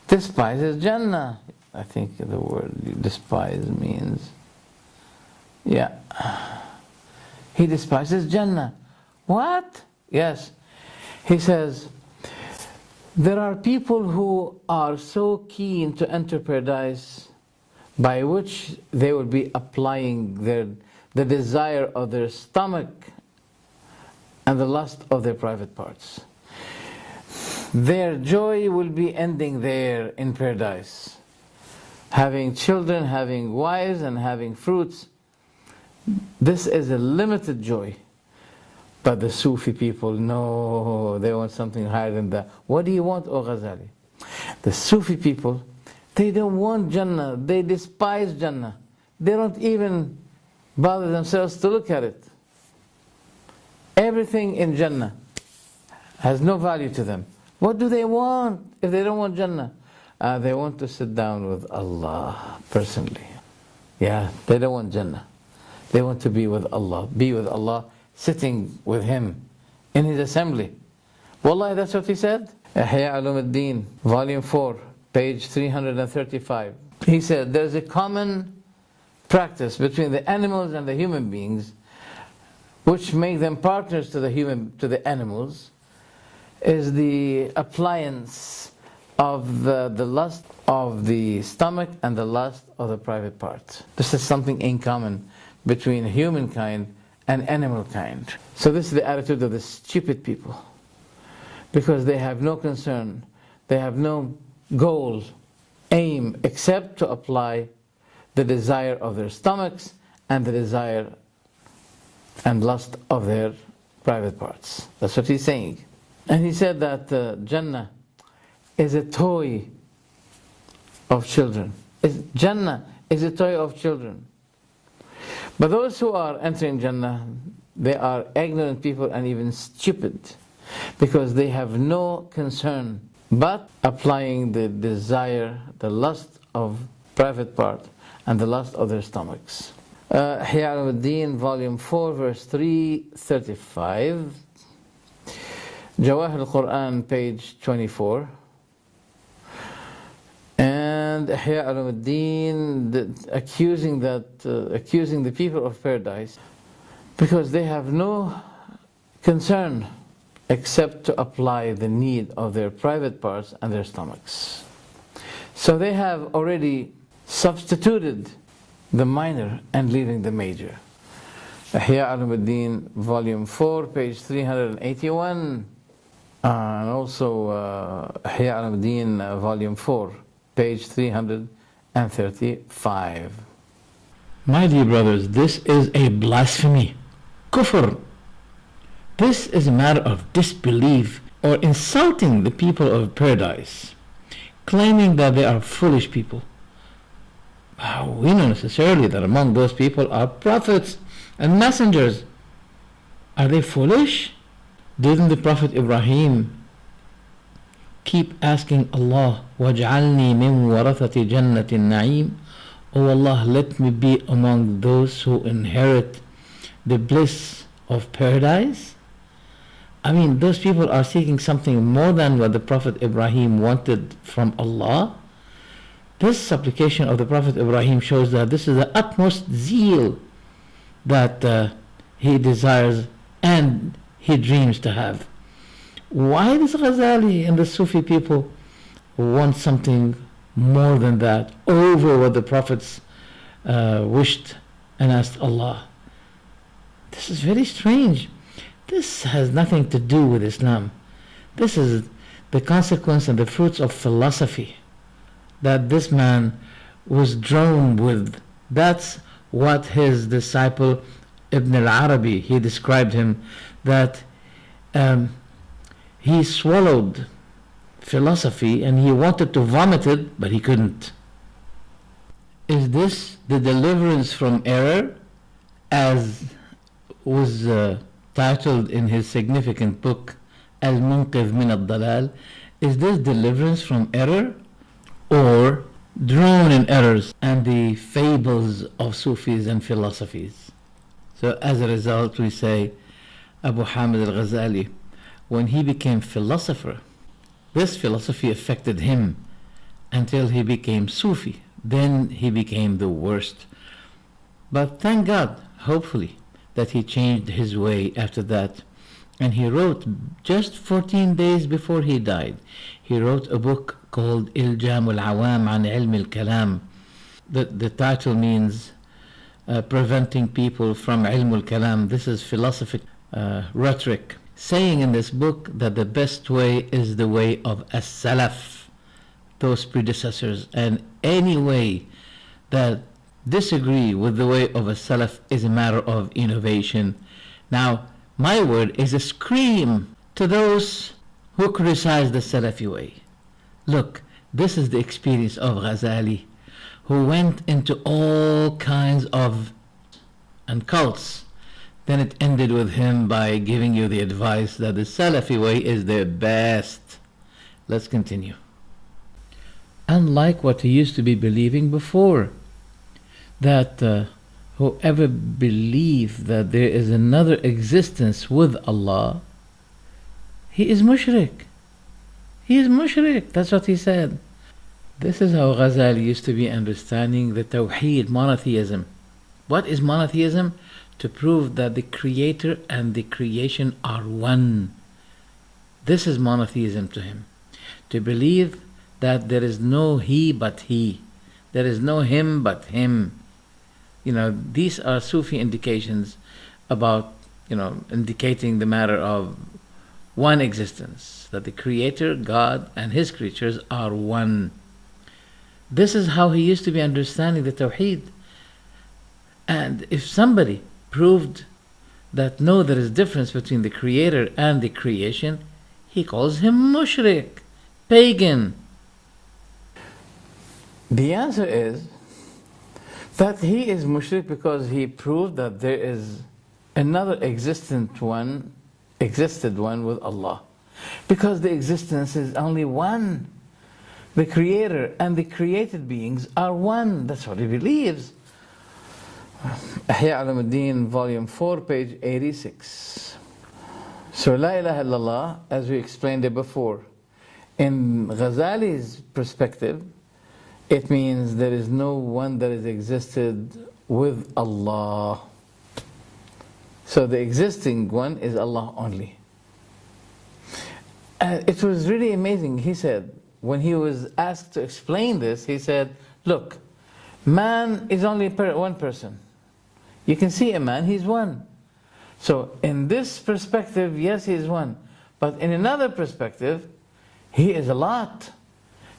S1: Despises Jannah. I think the word despise means, yeah. He despises Jannah. What? Yes. He says, there are people who are so keen to enter paradise by which they will be applying the desire of their stomach and the lust of their private parts. Their joy will be ending there in paradise. Having children, having wives, and having fruits. This is a limited joy. But the Sufi people, no, they want something higher than that. What do you want, O Ghazali? The Sufi people, they don't want Jannah. They despise Jannah. They don't even bother themselves to look at it. Everything in Jannah has no value to them. What do they want if they don't want Jannah? They want to sit down with Allah personally. Yeah, they don't want Jannah. They want to be with Allah, sitting with Him in His assembly. Wallahi, that's what he said. Ihya Ulumuddin, volume 4, page 335. He said, there's a common practice between the animals and the human beings which make them partners to the animals, is the appliance of the lust of the stomach and the lust of the private parts. This is something in common between humankind and animal kind. So this is the attitude of the stupid people, because they have no concern, they have no goal, aim, except to apply the desire of their stomachs and the desire and lust of their private parts. That's what he's saying. And he said that Jannah is a toy of children. Jannah is a toy of children. But those who are entering Jannah, they are ignorant people and even stupid, because they have no concern but applying the desire, the lust of private part and the lust of their stomachs. Ihya Ulumuddin, volume 4, verse 335. Jawahir al-Quran, page 24. And Ihya Ulumuddin accusing the people of paradise, because they have no concern except to apply the need of their private parts and their stomachs. So they have already substituted the minor and leaving the major. Ihya Ulumuddin, volume 4, page 381. And also Ihya Ulumuddin, volume 4, page 335.
S2: My dear brothers, this is a blasphemy. kufr. This is a matter of disbelief or insulting the people of paradise, claiming that they are foolish people. We know necessarily that among those people are prophets and messengers. Are they foolish? Didn't the Prophet Ibrahim keep asking Allah, وَاجْعَلْنِي مِنْ وَرَثَةِ جَنَّةِ النَّعِيمِ? Oh Allah, let me be among those who inherit the bliss of paradise? I mean, those people are seeking something more than what the Prophet Ibrahim wanted from Allah. This supplication of the Prophet Ibrahim shows that this is the utmost zeal that he desires and he dreams to have. Why does Ghazali and the Sufi people want something more than that, over what the prophets wished and asked Allah? This is very strange. This has nothing to do with Islam. This is the consequence and the fruits of philosophy that this man was drawn with. That's what his disciple Ibn al-Arabi, he described him, that he swallowed philosophy and he wanted to vomit it, but he couldn't. Is this the deliverance from error, as was titled in his significant book Al-Munqidh min al-Dalal? Is this deliverance from error, or drown in errors and the fables of Sufis and philosophies? So as a result, we say Abu Hamid Al Gazali, when he became philosopher, this philosophy affected him until he became Sufi. Then he became the worst. But thank God, hopefully, that he changed his way after that. And he wrote, just 14 days before he died, he wrote a book called Iljam al-Awam an Ilm al-Kalam. The title means preventing people from Ilm al-Kalam. This is philosophic rhetoric, saying in this book that the best way is the way of as-Salaf, those predecessors, and any way that disagree with the way of as-Salaf is a matter of innovation. Now, my word is a scream to those who criticize the Salafi way. Look, this is the experience of Ghazali, who went into all kinds of cults. Then it ended with him by giving you the advice that the Salafi way is the best. Let's continue. Unlike what he used to be believing before, that whoever believes that there is another existence with Allah, he is mushrik. He is mushrik. That's what he said. This is how Ghazali used to be understanding the Tawheed, monotheism. What is monotheism? To prove that the Creator and the creation are one. This is monotheism to him. To believe that there is no he but he. There is no him but him. These are Sufi indications about, indicating the matter of one existence, that the Creator, God, and His creatures are one. This is how he used to be understanding the Tawheed. And if somebody proved that no, there is difference between the Creator and the creation, he calls him mushrik, pagan.
S1: The answer is that he is mushrik because he proved that there is another existed one with Allah. Because the existence is only one. The Creator and the created beings are one. That's what he believes. Ihya Ulumuddin, volume 4, page 86. So La ilaha illallah, as we explained it before, in Ghazali's perspective, it means there is no one that is existed with Allah. So the existing one is Allah only. And it was really amazing. He said, when he was asked to explain this, he said, look, man is only one person. You can see a man, he's one. So in this perspective, yes, he is one. But in another perspective, he is a lot.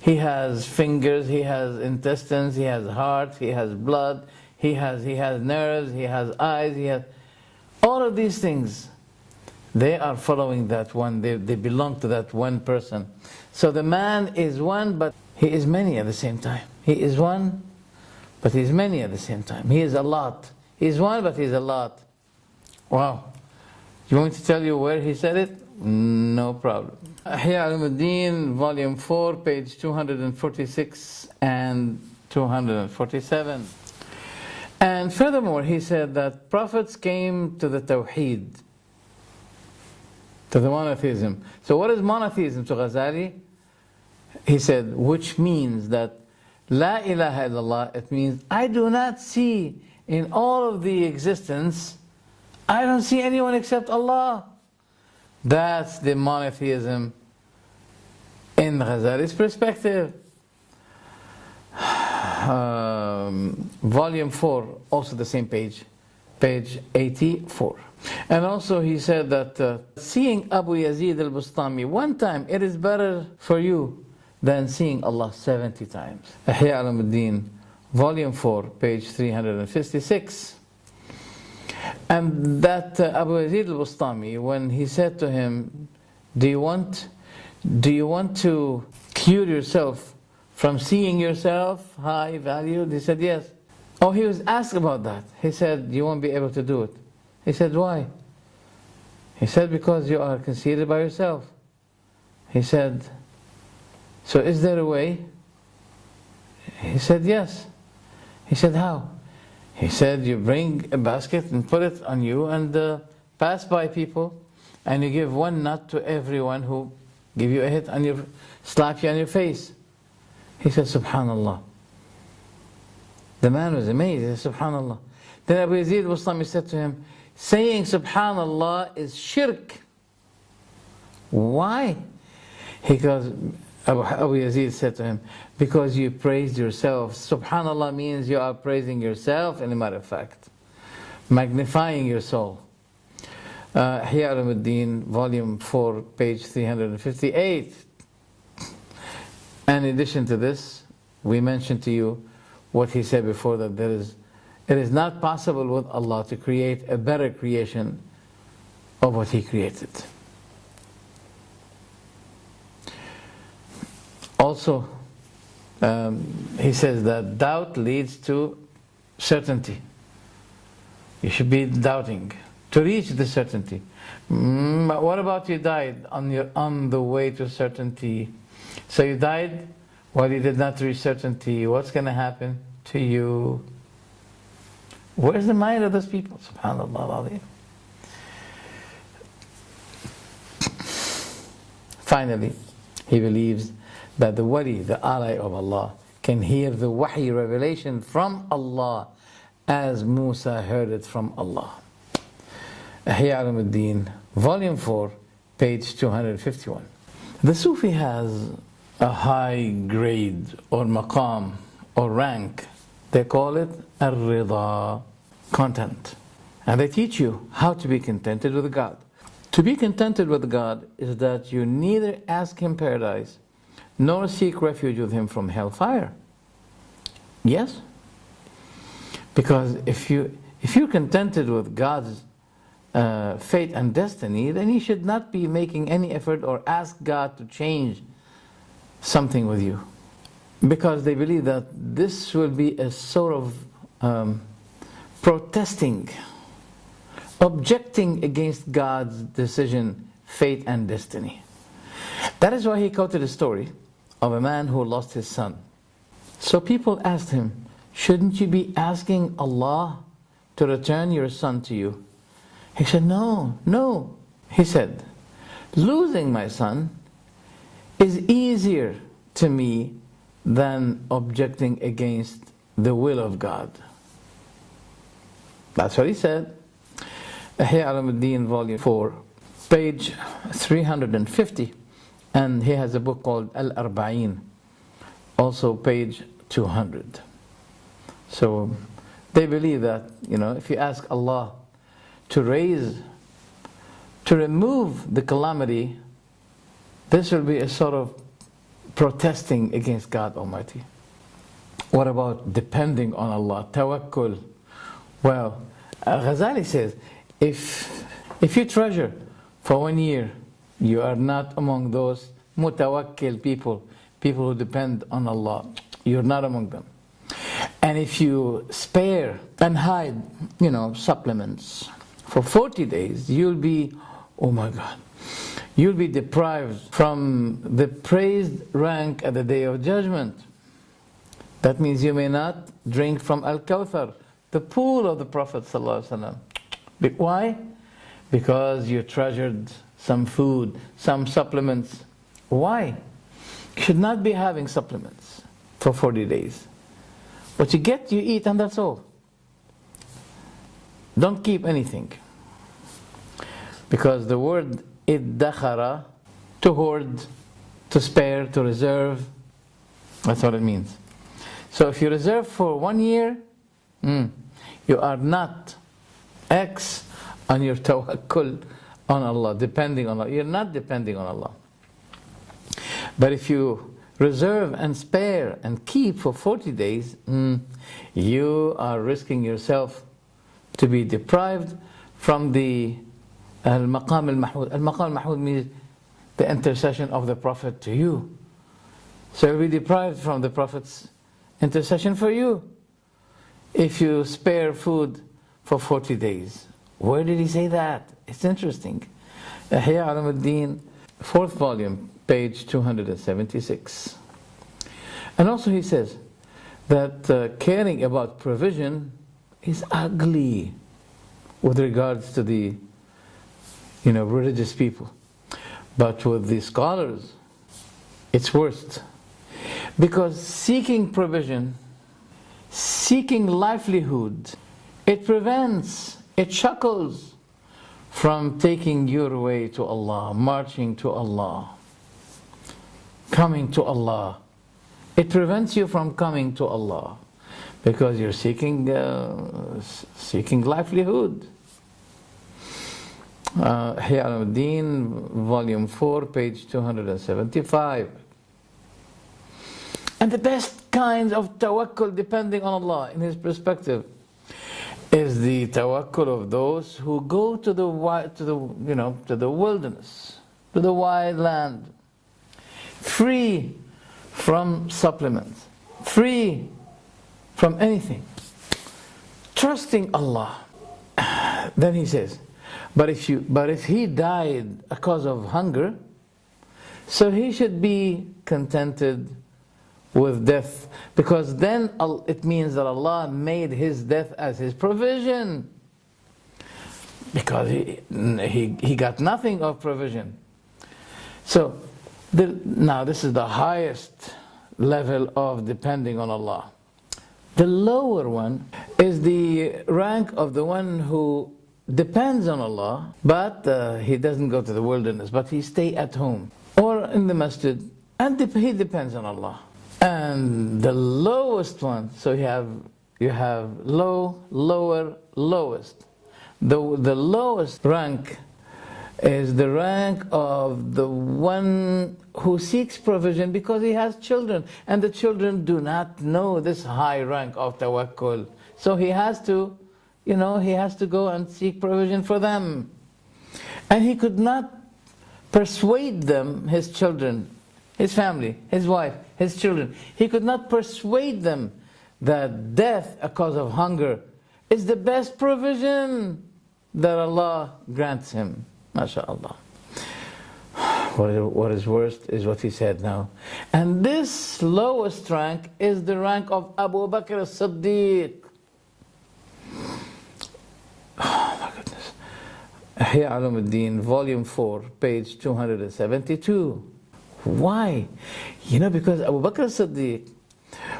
S1: He has fingers, he has intestines, he has heart, he has blood, he has nerves, he has eyes, he has All of these things, they are following that one, they belong to that one person. So the man is one, but he is many at the same time. He is one, but he is many at the same time. He is a lot. He is one, but he is a lot. Wow. You want me to tell you where he said it? No problem. Ihya Ulumuddin, volume 4, page 246 and 247. And furthermore, he said that prophets came to the Tawheed, to the monotheism. So what is monotheism to Ghazali? He said, which means that La ilaha illallah, it means I do not see in all of the existence, I don't see anyone except Allah. That's the monotheism in Ghazali's perspective. Volume 4, also the same page, page 84. And also he said that seeing Abu Yazid al-Bustami one time, it is better for you than seeing Allah 70 times. Ihya Ulumuddin, volume 4, page 356. And that Abu Yazid al-Bustami, when he said to him, do you want to cure yourself from seeing yourself high valued? He said, yes. Oh, he was asked about that. He said, you won't be able to do it. He said, why? He said, because you are conceited by yourself. He said, so is there a way? He said, yes. He said, how? He said, you bring a basket and put it on you and pass by people, and you give one nut to everyone who give you a hit on your, slap you on your face. He said, Subhanallah. The man was amazed. He said, Subhanallah. Then Abu Yazid al-Bustami said to him, saying Subhanallah is shirk. Why? Because Abu Yazid said to him, because you praised yourself. Subhanallah means you are praising yourself, in a matter of fact, magnifying your soul. Ihya Ulumuddin, volume 4, page 358. And in addition to this, we mentioned to you what he said before, that it is not possible with Allah to create a better creation of what He created. Also, he says that doubt leads to certainty. You should be doubting to reach the certainty. But what about you died on the way to certainty? So you died while you did not reach certainty. What's going to happen to you? Where's the mind of those people? Subhanallah. Finally, he believes that the wali, the ally of Allah, can hear the wahy revelation from Allah as Musa heard it from Allah. Ihya Ulumuddin, volume 4, page 251. The Sufi has a high grade or maqam or rank. They call it ar-rida, content. And they teach you how to be contented with God. To be contented with God is that you neither ask Him paradise nor seek refuge with Him from hellfire. Yes? Because if you're contented with God's fate and destiny, then you should not be making any effort or ask God to change something with you. Because they believe that this will be a sort of protesting, objecting against God's decision, fate and destiny. That is why he quoted a story of a man who lost his son. So people asked him, shouldn't you be asking Allah to return your son to you? He said, no. He said, losing my son is easier to me than objecting against the will of God. That's what he said. Ihya Ulumuddin, volume 4, page 350. And he has a book called Al-Arba'in, also page 200. So they believe that, if you ask Allah to remove the calamity, this will be a sort of protesting against God Almighty. What about depending on Allah, tawakkul? Well, Ghazali says, If you treasure for 1 year, you are not among those mutawakkil people who depend on Allah. You're not among them. And if you spare and hide, supplements for 40 days, you'll be, oh my God, you'll be deprived from the praised rank at the Day of Judgment. That means you may not drink from Al-Kawthar, the pool of the Prophet ﷺ. Why? Because you treasured some food, some supplements. Why? You should not be having supplements for 40 days. What you get, you eat, and that's all. Don't keep anything. Because the word iddakhara, to hoard, to spare, to reserve, that's what it means. So if you reserve for 1 year, you are not X on your tawakkul on Allah, depending on Allah. You're not depending on Allah. But if you reserve and spare and keep for 40 days, you are risking yourself to be deprived from the al-maqam al-mahmud. Al-maqam al-mahmud means the intercession of the Prophet to you. So you'll be deprived from the Prophet's intercession for you if you spare food for 40 days. Where did he say that? It's interesting. Ihya Ulumuddin, 4th volume, page 276. And also he says that caring about provision is ugly with regards to the religious people. But with the scholars, it's worst. Because seeking provision, seeking livelihood, it prevents, it shackles from taking your way to Allah, marching to Allah, coming to Allah. It prevents you from coming to Allah because you're seeking livelihood. Ihya Ulumuddin, volume 4, page 275. And the best kind of tawakkul, depending on Allah, in his perspective, is the tawakkul of those who go to the wilderness, to the wide land, free from supplements, free from anything, trusting Allah. Then he says, but if he died because of hunger, so he should be contented with death, because then it means that Allah made his death as his provision, because he got nothing of provision. So now this is the highest level of depending on Allah. The lower one is the rank of the one who depends on Allah, but he doesn't go to the wilderness, but he stay at home or in the masjid, and he depends on Allah. And the lowest one, so you have low, lower, lowest. The lowest rank is the rank of the one who seeks provision because he has children, and the children do not know this high rank of tawakkul. So he has to, go and seek provision for them. And he could not persuade them, his children, his family, his wife, his children. He could not persuade them that death because of hunger is the best provision that Allah grants him. MashaAllah. What is worst is what he said now. And this lowest rank is the rank of Abu Bakr as-Siddiq. Oh my goodness. Ihya Ulumuddin, volume 4, page 272. Why? Because Abu Bakr as-Siddiq,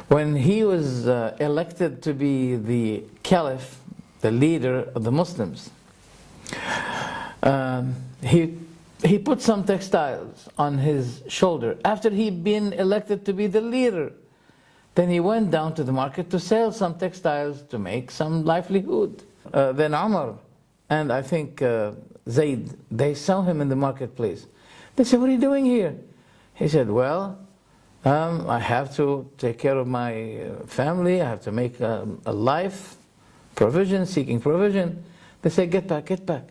S1: when he was elected to be the caliph, the leader of the Muslims, he put some textiles on his shoulder after he'd been elected to be the leader. Then he went down to the market to sell some textiles to make some livelihood. Then Umar and I think Zayd, they saw him in the marketplace. They said, "What are you doing here?" He said, "Well, I have to take care of my family. I have to make a life provision, seeking provision." They say, get back, get back.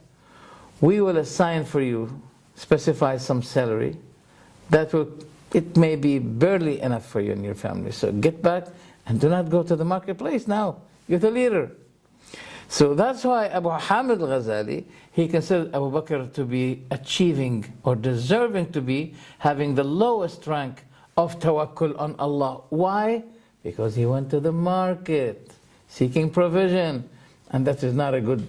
S1: We will assign for you, specify some salary that will, it may be barely enough for you and your family. So get back and do not go to the marketplace now. You're the leader. So that's why Abu Hamid Al Gazali, he considered Abu Bakr to be achieving or deserving to be having the lowest rank of tawakkul on Allah. Why? Because he went to the market seeking provision, and that is not a good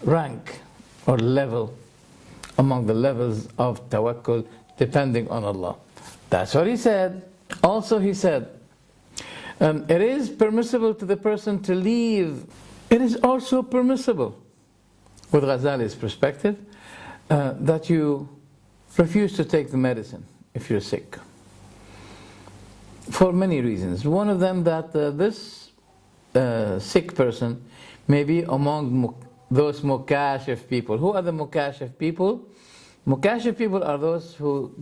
S1: rank or level among the levels of tawakkul depending on Allah. That's what he said. Also he said, it is permissible to the person to leave. It is also permissible, with Ghazali's perspective, that you refuse to take the medicine if you're sick. For many reasons. One of them that this sick person may be among those mukashif people. Who are the mukashif people? Mukashif people are those who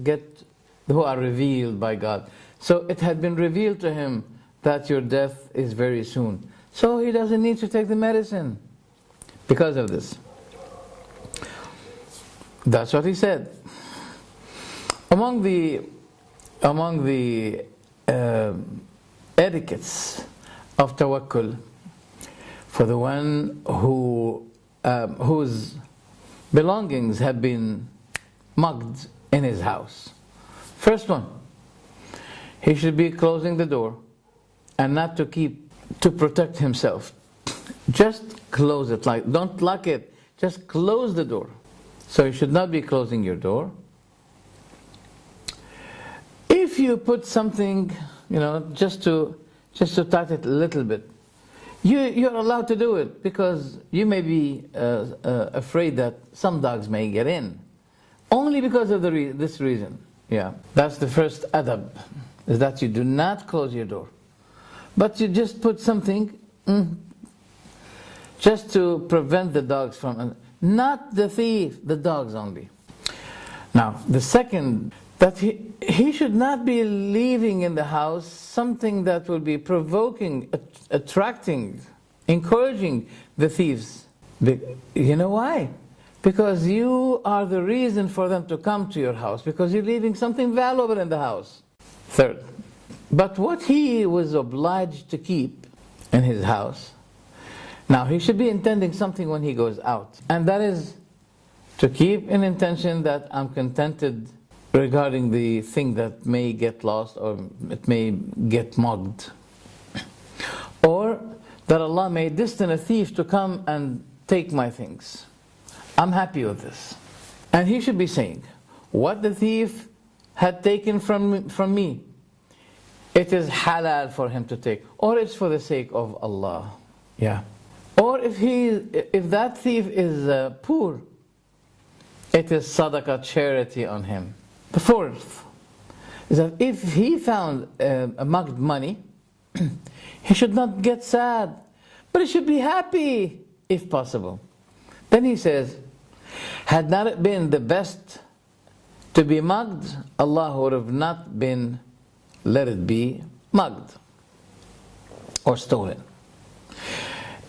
S1: are revealed by God. So it had been revealed to him that your death is very soon. So he doesn't need to take the medicine because of this. That's what he said. Among the etiquettes of tawakkul for the one whose belongings have been mugged in his house. First one, he should be closing the door and not to protect himself. Just close it, don't lock it, just close the door. So you should not be closing your door. If you put something, just to tighten it a little bit, you're allowed to do it, because you may be afraid that some dogs may get in, only because of this reason. Yeah, that's the first adab, is that you do not close your door, but you just put something just to prevent the dogs from, not the thief, the dogs only. Now, the second, that he should not be leaving in the house something that will be provoking, attracting, encouraging the thieves. You know why? Because you are the reason for them to come to your house, because you're leaving something valuable in the house. Third, but what he was obliged to keep in his house, now he should be intending something when he goes out, and that is to keep an intention that I'm contented regarding the thing that may get lost, or it may get mugged, or that Allah may destine a thief to come and take my things. I'm happy with this. And he should be saying, what the thief had taken from me, it is halal for him to take, or it's for the sake of Allah. Yeah. Or if that thief is poor, it is sadaqah, charity on him. The fourth is that if he found a mugged money, he should not get sad, but he should be happy if possible. Then he says, had not it been the best to be mugged, Allah would have not been let it be mugged or stolen.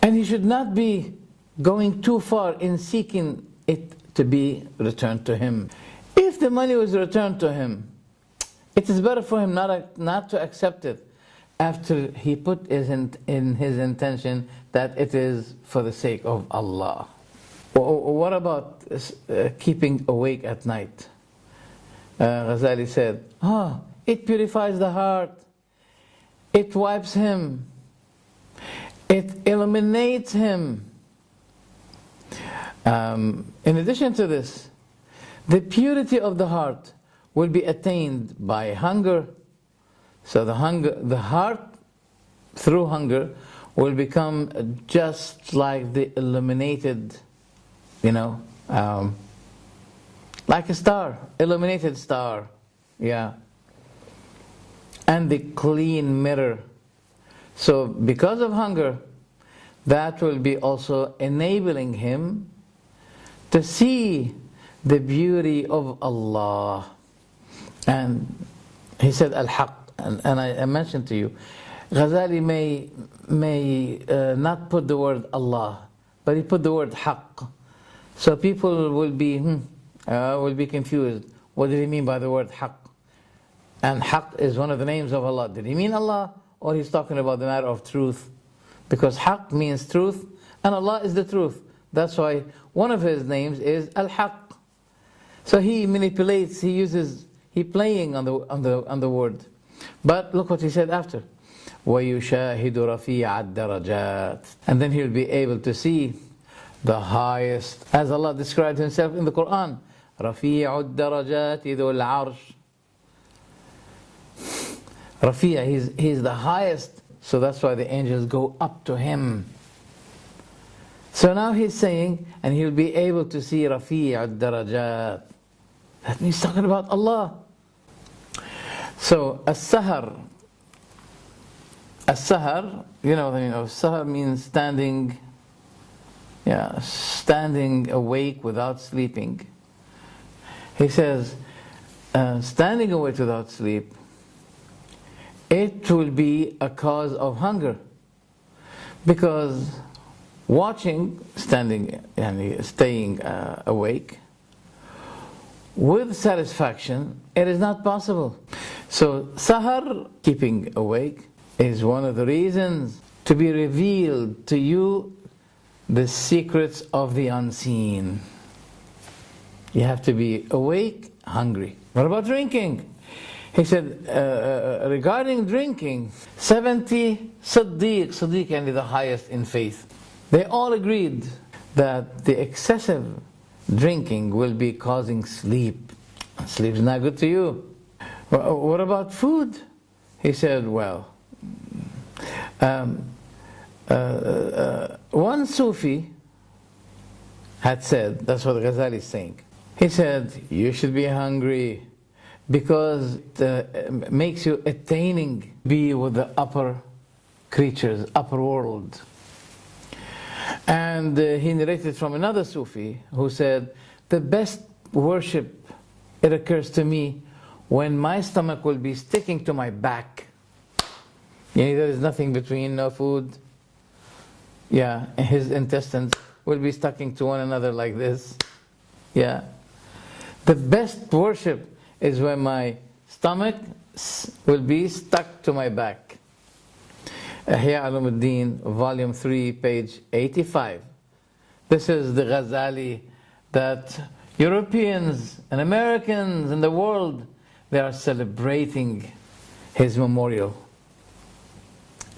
S1: And he should not be going too far in seeking it to be returned to him. If the money was returned to him, it is better for him not to accept it after he put in his intention that it is for the sake of Allah. What about keeping awake at night? Ghazali said, it purifies the heart, it wipes him, it illuminates him. In addition to this, the purity of the heart will be attained by hunger. So the heart through hunger will become just like the illuminated, like a star, illuminated star, yeah, and the clean mirror. So because of hunger, that will be also enabling him to see the beauty of Allah. And he said al-haq, and I mentioned to you, Ghazali may not put the word Allah, but he put the word haqq. So people will be confused. What did he mean by the word haqq? And haqq is one of the names of Allah. Did he mean Allah, or he's talking about the matter of truth? Because haqq means truth, and Allah is the truth. That's why one of his names is Al-Haqq. So he manipulates, he playing on the word. But look what he said after. وَيُشَاهِدُ رَفِيعَ الدَّرَجَاتِ. And then he'll be able to see the highest, as Allah described himself in the Quran. رَفِيعُ الدَّرَجَاتِ ذُو الْعَرْشِ. Rafi'a, he's the highest. So that's why the angels go up to him. So now he's saying, and he'll be able to see Rafi' al-Darajat. That means talking about Allah. So, as-sahar, you know what I mean? As-sahar means standing awake without sleeping. He says, standing awake without sleep, it will be a cause of hunger. Because staying awake, with satisfaction, it is not possible. So, sahar, keeping awake, is one of the reasons to be revealed to you the secrets of the unseen. You have to be awake, hungry. What about drinking? He said, regarding drinking, 70 Siddiq and the highest in faith, they all agreed that the excessive drinking will be causing sleep. Sleep is not good to you. What about food? He said, well, one Sufi had said, that's what Ghazali is saying. He said, you should be hungry because it makes you attaining, be with the upper creatures, upper world. And he narrated from another Sufi who said, the best worship, it occurs to me when my stomach will be sticking to my back. There is nothing between, no food. His intestines will be sticking to one another like this. The best worship is when my stomach will be stuck to my back. Ihya Ulumuddin, volume 3, page 85. This is the Ghazali that Europeans and Americans in the world, they are celebrating his memorial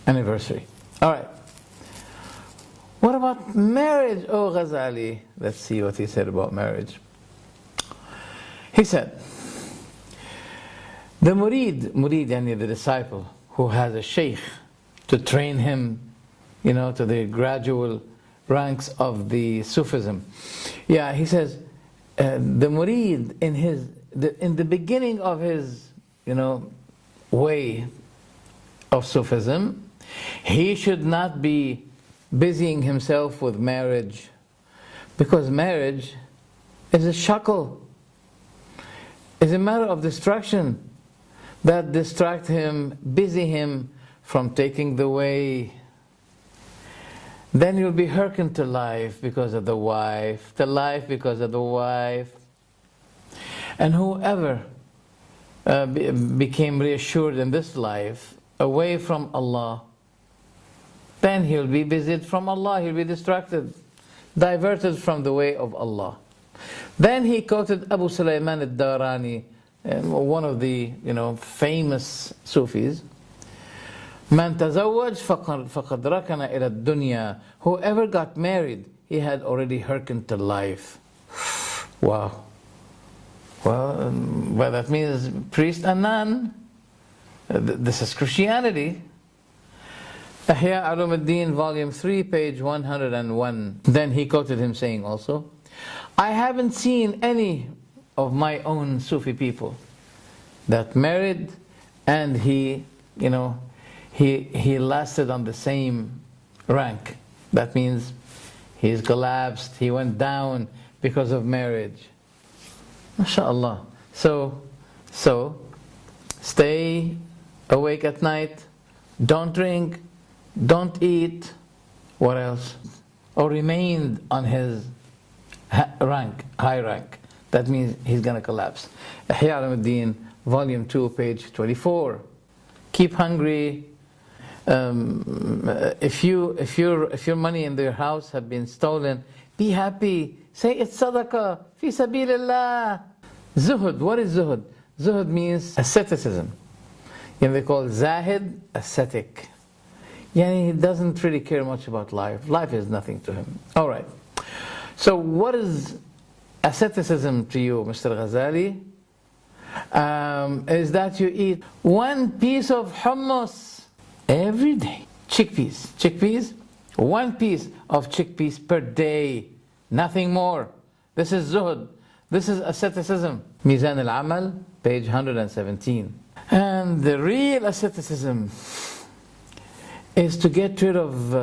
S1: anniversary. Alright. What about marriage, oh Ghazali? Let's see what he said about marriage. He said, the murid, yani the disciple who has a sheikh to train him, to the gradual ranks of the Sufism. He says, the murid in the beginning of his, way of Sufism, he should not be busying himself with marriage, because marriage is a shackle, is a matter of distraction that distract him, busy him from taking the way. Then you'll be hearkened to life because of the wife, to life because of the wife. And whoever became reassured in this life away from Allah, then he'll be busied from Allah, he'll be distracted, diverted from the way of Allah. Then he quoted Abu Sulaiman al-Darani, one of the famous Sufis. Man tazawwaj faqad rakana ila dunya. Whoever got married, he had already hearkened to life. Wow. Well, that means priest and nun. This is Christianity. Ihya Ulumuddin, volume 3, page 101. Then he quoted him saying also, I haven't seen any of my own Sufi people that married and he lasted on the same rank. That means he's collapsed, he went down because of marriage. MashaAllah. So stay awake at night don't drink, don't eat, what else? Or remained on his rank, high rank. That means he's going to collapse. Ihya Ulumuddin, volume 2, page 24. Keep hungry. If your money in your house have been stolen, be happy. Say it's sadaqah, fi sabilillah. Zuhud, what is zuhud? Zuhud means asceticism. They call zahid ascetic. He doesn't really care much about life. Life is nothing to him. All right. So what is asceticism to you, Mr. Ghazali? Is that you eat one piece of hummus every day. Chickpeas. One piece of chickpeas per day. Nothing more. This is zuhud. This is asceticism. Mizan al-Amal, page 117. And the real asceticism is to get rid of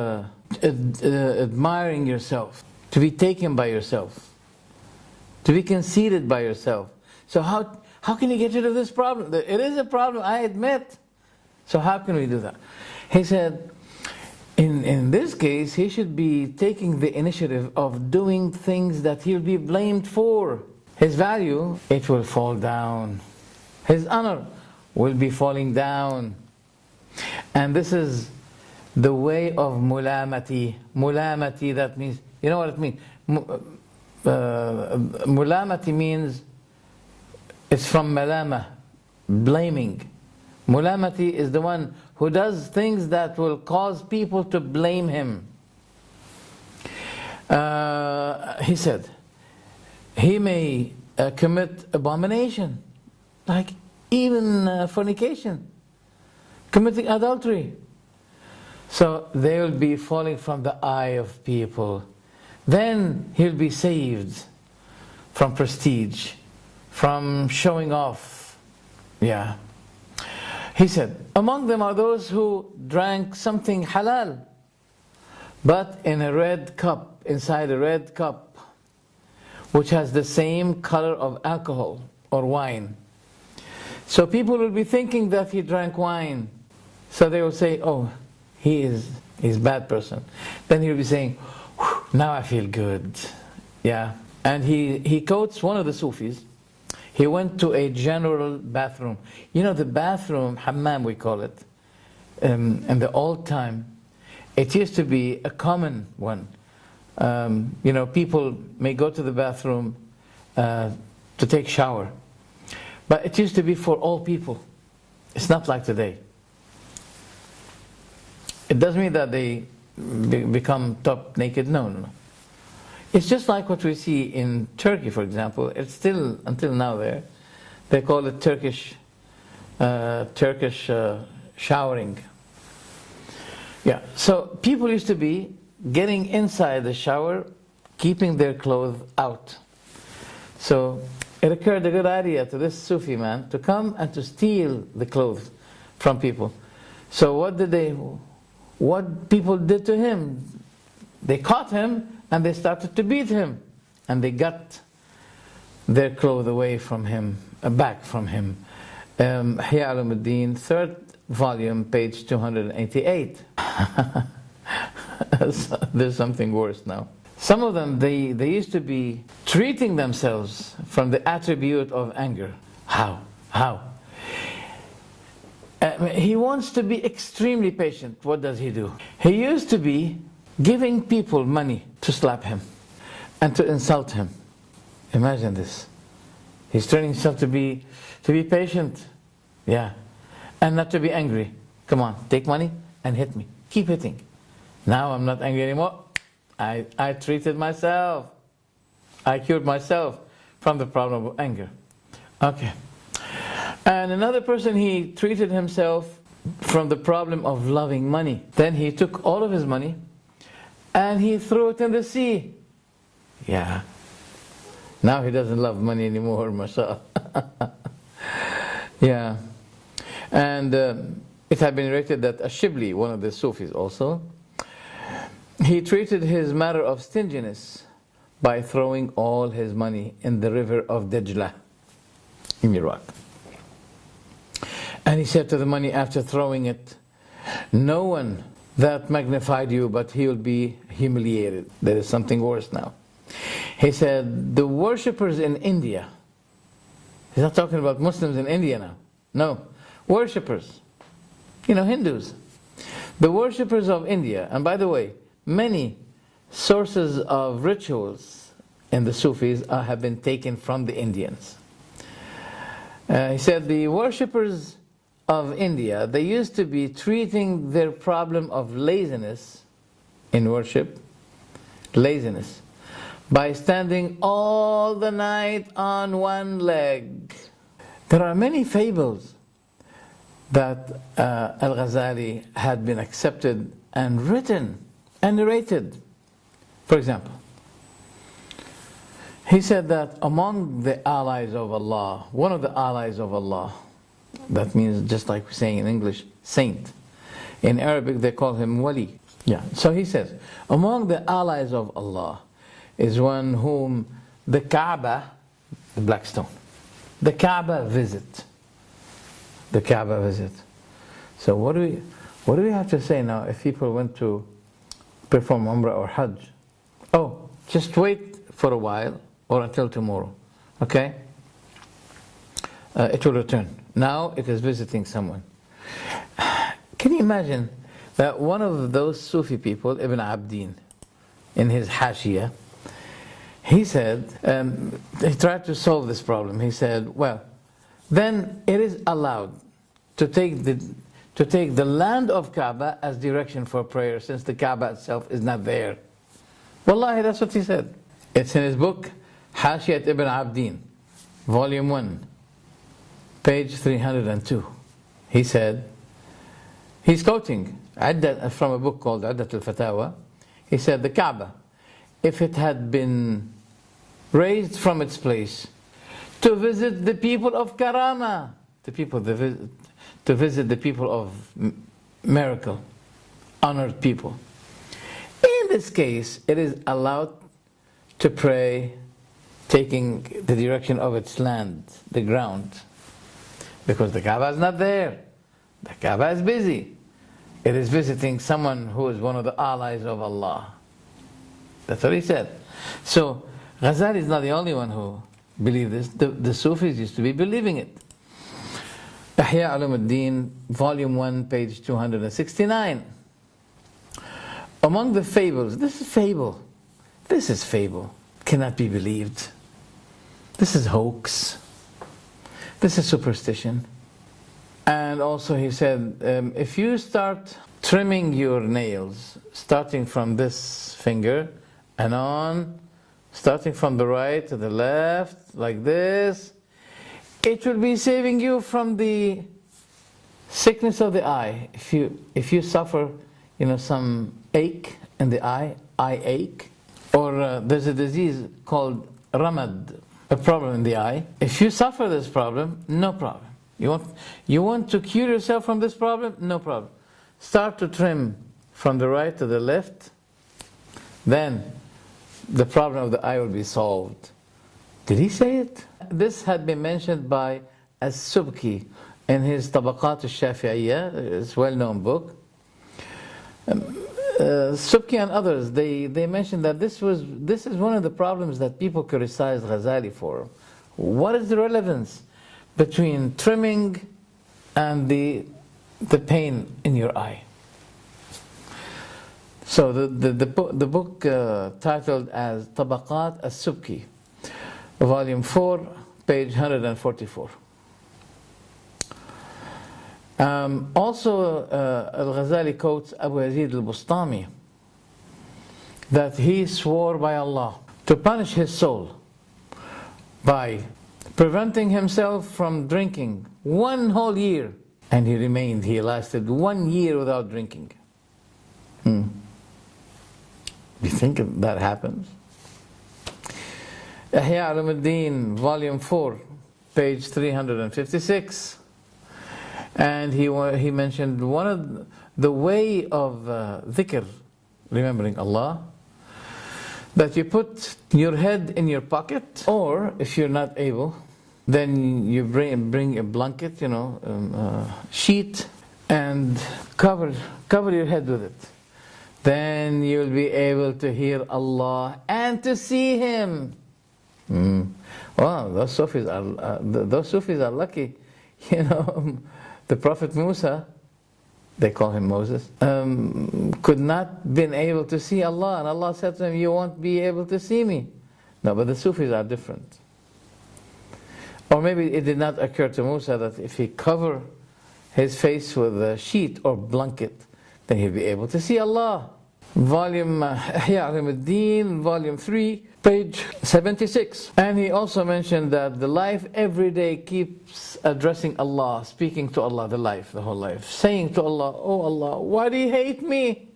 S1: admiring yourself, to be taken by yourself, to be conceited by yourself. So how can you get rid of this problem? It is a problem, I admit. So how can we do that? He said, in this case, he should be taking the initiative of doing things that he'll be blamed for. His value, it will fall down. His honor will be falling down. And this is the way of mulamati. Mulamati, that means, you know what it means? Mulamati means, it's from malama, blaming. Mulamati is the one who does things that will cause people to blame him. He said, he may commit abomination, like even fornication, committing adultery. So they will be falling from the eye of people. Then he'll be saved from prestige, from showing off. Yeah. He said, among them are those who drank something halal, but in a red cup, inside a red cup, which has the same color of alcohol or wine. So people will be thinking that he drank wine. So they will say, oh, he's a bad person. Then he'll be saying, now I feel good. Yeah. And he quotes one of the Sufis. He went to a general bathroom. The bathroom, hammam we call it, in the old time, it used to be a common one. People may go to the bathroom to take shower. But it used to be for all people. It's not like today. It doesn't mean that they become top naked. No. It's just like what we see in Turkey, for example. It's still, until now there, they call it Turkish showering. Yeah, so people used to be getting inside the shower, keeping their clothes out. So it occurred a good idea to this Sufi man to come and to steal the clothes from people. So what people did to him? They caught him and they started to beat him, and they got their clothes away from him, back from him. Ihya Ulumuddin, 3rd volume, page 288. There's something worse now. Some of them, they used to be treating themselves from the attribute of anger. How? He wants to be extremely patient. What does he do? He used to be giving people money to slap him and to insult him. Imagine this. He's training himself to be patient. Yeah. And not to be angry. Come on, take money and hit me. Keep hitting. Now I'm not angry anymore. I treated myself. I cured myself from the problem of anger. Okay. And another person, he treated himself from the problem of loving money. Then he took all of his money and he threw it in the sea. Yeah. Now he doesn't love money anymore, mashallah. Yeah. And it had been narrated that Ashibli, one of the Sufis also, he treated his matter of stinginess by throwing all his money in the river of Dajla in Iraq. And he said to the money after throwing it, No one that magnified you, but he will be humiliated. There is something worse now. He said, the worshippers in India, he's not talking about Muslims in India now. No, worshippers, Hindus. The worshippers of India, and by the way, many sources of rituals in the Sufis have been taken from the Indians. He said the worshippers of India, they used to be treating their problem of laziness in worship, laziness, by standing all the night on one leg. There are many fables that Al Ghazali had been accepted and written and narrated. For example, he said that among the allies of Allah, one of the allies of Allah, that means just like we're saying in English, saint. In Arabic they call him wali. Yeah. So he says, among the allies of Allah is one whom the Kaaba, the black stone, the Kaaba visit. The Kaaba visit. So what do we have to say now if people went to perform Umrah or Hajj? Oh, just wait for a while or until tomorrow. Okay? It will return. Now it is visiting someone. Can you imagine that one of those Sufi people, Ibn Abdin, in his Hashiyah, he said, he tried to solve this problem. He said, well, then it is allowed to take the land of Kaaba as direction for prayer, since the Kaaba itself is not there. Wallahi, that's what he said. It's in his book, Hashiyat Ibn Abdin, Volume 1, page 302. He said, he's quoting from a book called Addat al-Fatawa. He said, the Kaaba, if it had been raised from its place to visit the people of Karama, to visit the people of miracle, honored people. In this case, it is allowed to pray taking the direction of its land, the ground, because the Kaaba is not there. The Kaaba is busy. It is visiting someone who is one of the allies of Allah. That's what he said. So Ghazali is not the only one who believed this. The Sufis used to be believing it. Ihya Ulumuddin, Volume 1, page 269. Among the fables, this is fable. This is fable. Cannot be believed. This is hoax. This is superstition. And also he said, if you start trimming your nails, starting from this finger and on, starting from the right to the left, like this, it will be saving you from the sickness of the eye. If you suffer, some ache in the eye ache, or there's a disease called ramad, a problem in the eye. If you suffer this problem, no problem. You want to cure yourself from this problem? No problem. Start to trim from the right to the left, then the problem of the eye will be solved. Did he say it? This had been mentioned by As-Subki in his Tabaqat al-Shafi'iyya, his well-known book. Subki and others, they mentioned that this is one of the problems that people criticized Ghazali for. What is the relevance between trimming and the pain in your eye? So the book titled as Tabaqat al-Subki, Volume 4, page 144. Also, Al-Ghazali quotes Abu Hamid Al Gazali that he swore by Allah to punish his soul by preventing himself from drinking 1 whole year, and he lasted 1 year without drinking. Do you think that happens? Ihya Ulumuddin, Volume 4, page 356. And he mentioned one of the way of dhikr, remembering Allah, that you put your head in your pocket, or if you're not able, then you bring a blanket, sheet, and cover your head with it. Then you'll be able to hear Allah and to see Him. Wow, those Sufis are lucky. You know, the Prophet Musa, they call him Moses, could not been able to see Allah, and Allah said to him, "You won't be able to see me." No, but the Sufis are different. Or maybe it did not occur to Musa that if he cover his face with a sheet or blanket, then he'll be able to see Allah. Volume Ihya Ulumuddin, volume 3, page 76. And he also mentioned that the life every day keeps addressing Allah, speaking to Allah, the whole life, saying to Allah, "Oh Allah, why do you hate me?"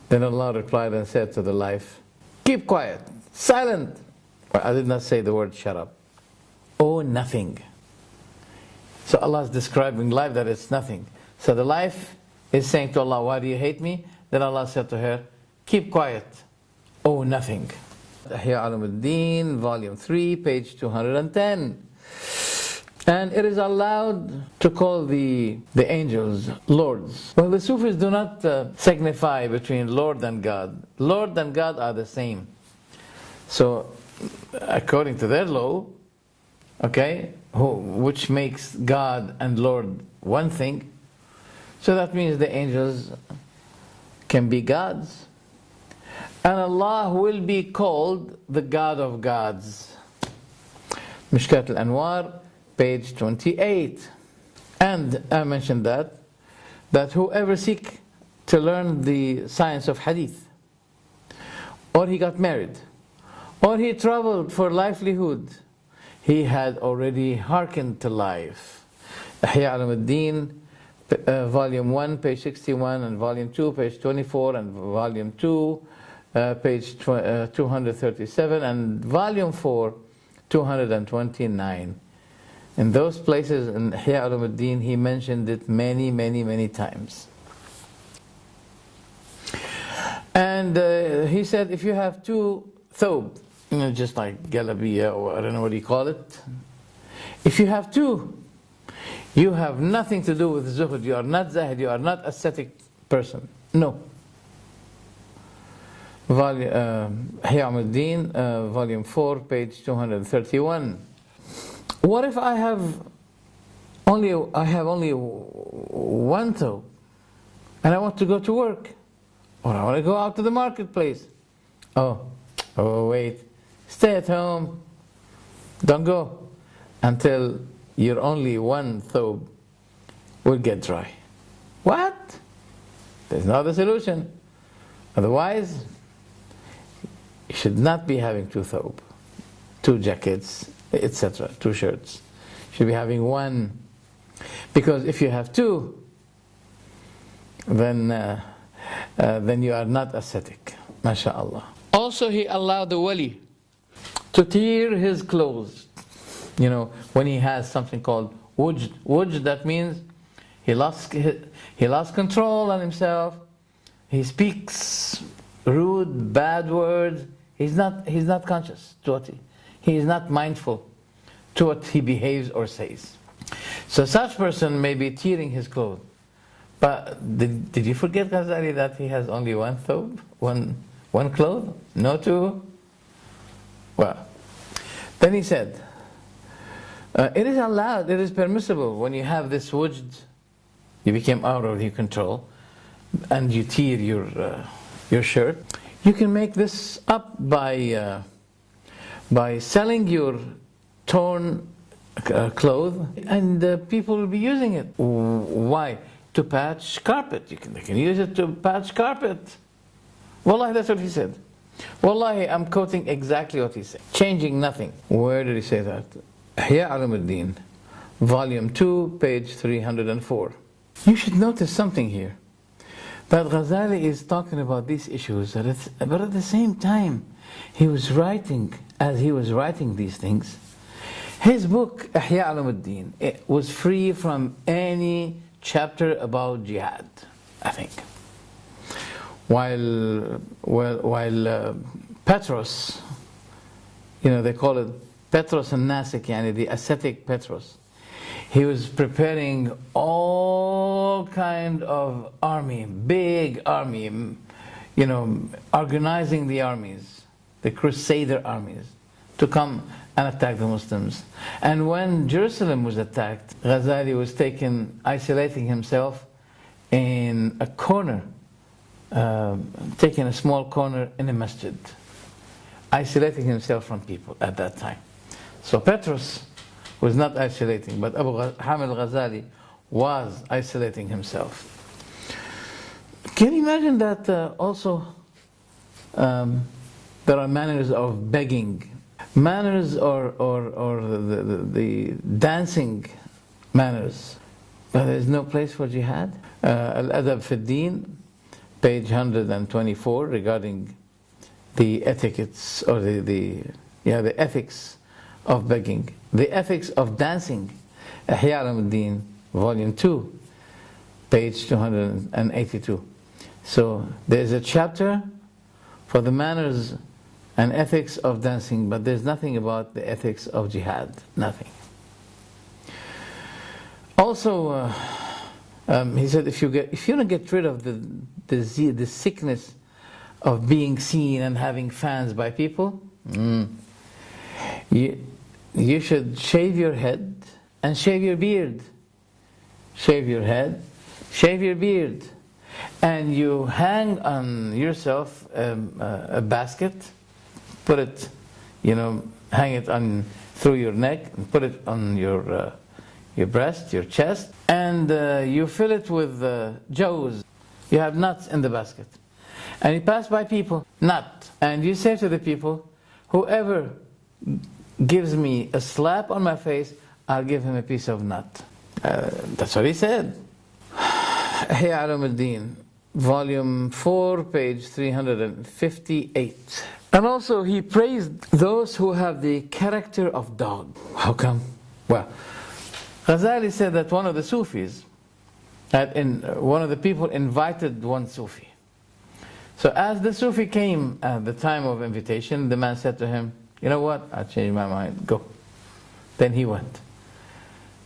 S1: Then Allah replied and said to the life, "Keep quiet, silent." I did not say the word shut up. Oh, nothing. So Allah is describing life that it's nothing. So the life is saying to Allah, "Why do you hate me?" Then Allah said to her, "Keep quiet. Oh, nothing." Ihya Ulumuddin, volume 3, page 210. And it is allowed to call the angels lords. Well, the Sufis do not signify between Lord and God. Lord and God are the same. So, according to their law, okay, which makes God and Lord one thing, so that means the angels can be gods. And Allah will be called the God of gods. Mishkat al-Anwar, page 28. And I mentioned that whoever seek to learn the science of hadith, or he got married, or he traveled for livelihood, he had already hearkened to life. Ihya Ulumuddin, volume 1, page 61, and volume 2, page 24, and volume 2, page 237, and volume 4, 229. In those places in Ihya Ulumuddin, he mentioned it many, many, many times. And he said, if you have two thawb, you know, just like galabiya, or I don't know what you call it, if you have two, you have nothing to do with zuhud, you are not zahid, you are not ascetic person. No. Ihya Ulumuddin, volume 4, page 231. What if I have only one thawb, and I want to go to work, or I want to go out to the marketplace? Oh wait, stay at home, don't go until your only one thawb will get dry. What? There's no other solution. Otherwise, you should not be having two thawb, two jackets, etc., two shirts. You should be having one. Because if you have two, then you are not ascetic. MashaAllah. Also, he allowed the wali to tear his clothes. You know, when he has something called wujd. Wujd, that means he lost control on himself. He speaks rude, bad words. He's not conscious to what he is not mindful to what he behaves or says. So such person may be tearing his clothes. But did you forget, Ghazali, that he has only one thawb, one cloth, no two? Well, then he said, it is allowed, it is permissible when you have this wujd, you became out of your control, and you tear your shirt. You can make this up by selling your torn clothes, and people will be using it. Why? To patch carpet. They can use it to patch carpet. Wallahi, that's what he said. Wallahi, I'm quoting exactly what he said, changing nothing. Where did he say that? Ihya Ulumuddin, volume 2, page 304. You should notice something here, that Ghazali is talking about these issues, but at the same time, he was writing, as he was writing these things, his book, Ihya Ulumuddin, it was free from any chapter about jihad, I think. While Petros, you know, they call it Petros and Nasik, yani the ascetic Petros, He was preparing all kind of army, big army, you know, organizing the armies, the Crusader armies, to come and attack the Muslims. And when Jerusalem was attacked, Ghazali was isolating himself in a corner, taking a small corner in a masjid, isolating himself from people at that time. So Petrus was not isolating, but Abu Hamid Al Gazali was isolating himself. Can you imagine that also there are manners of begging, manners or the dancing manners, but there is no place for jihad? Al-Adab fi Din, page 124, regarding the etiquettes or the ethics of begging, the ethics of dancing. Ihya Ulumuddin, volume 2, page 282. So there is a chapter for the manners and ethics of dancing, but there's nothing about the ethics of jihad, nothing. Also, he said, if you want to get rid of the sickness of being seen and having fans by people, you should shave your head and shave your beard. Shave your head, shave your beard, and you hang on yourself a basket, put it, hang it on through your neck, and put it on your breast, your chest, and you fill it with jaws. You have nuts in the basket, and you pass by people, nut, and you say to the people, whoever gives me a slap on my face, I'll give him a piece of nut. That's what he said. Ihya Ulumuddin, volume 4, page 358. And also he praised those who have the character of dog. How come? Well, Ghazali said that one of the Sufis, one of the people invited one Sufi. So as the Sufi came at the time of invitation, the man said to him, you know what, I changed my mind, go. Then he went.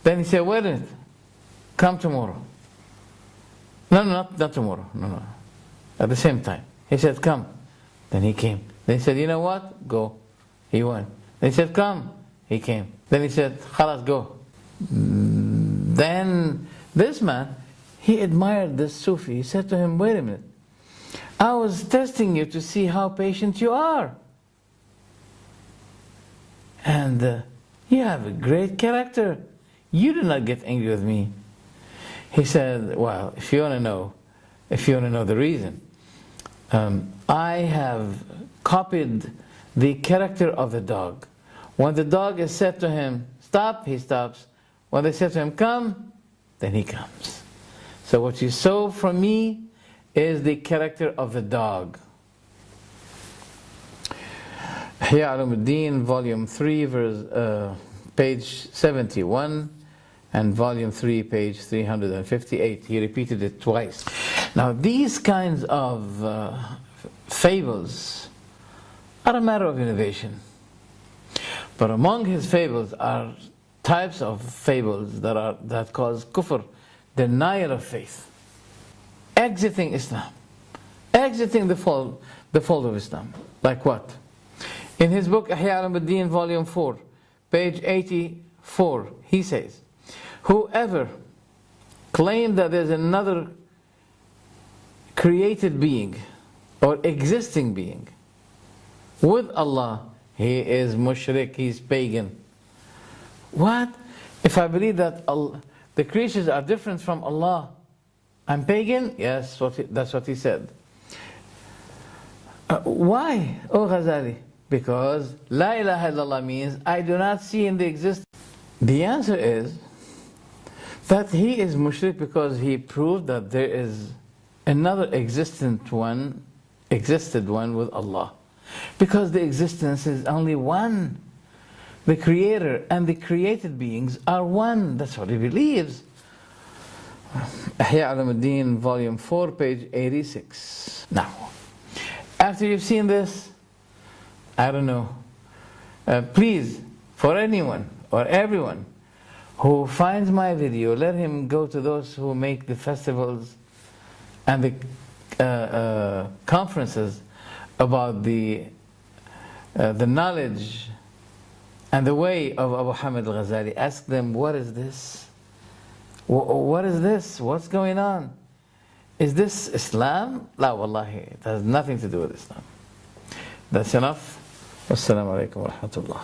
S1: Then he said, wait a minute, come tomorrow. No, not tomorrow, no. At the same time. He said, come. Then he came. Then he said, you know what, go. He went. Then he said, come. He came. Then he said, khalas, go. Then this man, he admired this Sufi. He said to him, wait a minute, I was testing you to see how patient you are. And you have a great character. You do not get angry with me. He said, well, if you want to know the reason, I have copied the character of the dog. When the dog is said to him, stop, he stops. When they say to him, come, then he comes. So what you saw from me is the character of the dog. Ihya Ulumuddin, volume 3, page 71, and volume 3, page 358. He repeated it twice. Now these kinds of fables are a matter of innovation. But among his fables are types of fables that cause kufr, denial of faith, exiting Islam, exiting the fold of Islam. Like what? In his book Ihya Ulumuddin, volume 4, page 84, he says, whoever claimed that there's another created being or existing being with Allah, he is mushrik, he is pagan. What? If I believe that the creatures are different from Allah, I'm pagan? Yes, that's what he said. Why, O Ghazali? Because La ilaha illallah means I do not see in the existence. The answer is that he is mushrik because he proved that there is another existed one with Allah. Because the existence is only one. The creator and the created beings are one. That's what he believes. Ihya Ulumuddin, volume 4, page 86. Now, after you've seen this, I don't know, please, for anyone or everyone who finds my video, let him go to those who make the festivals and the conferences about the knowledge and the way of Abu Hamid Al Gazali. Ask them, what is this? What is this? What's going on? Is this Islam? La wallahi, it has nothing to do with Islam. That's enough. Wassalamu alaikum wa rahmatullah.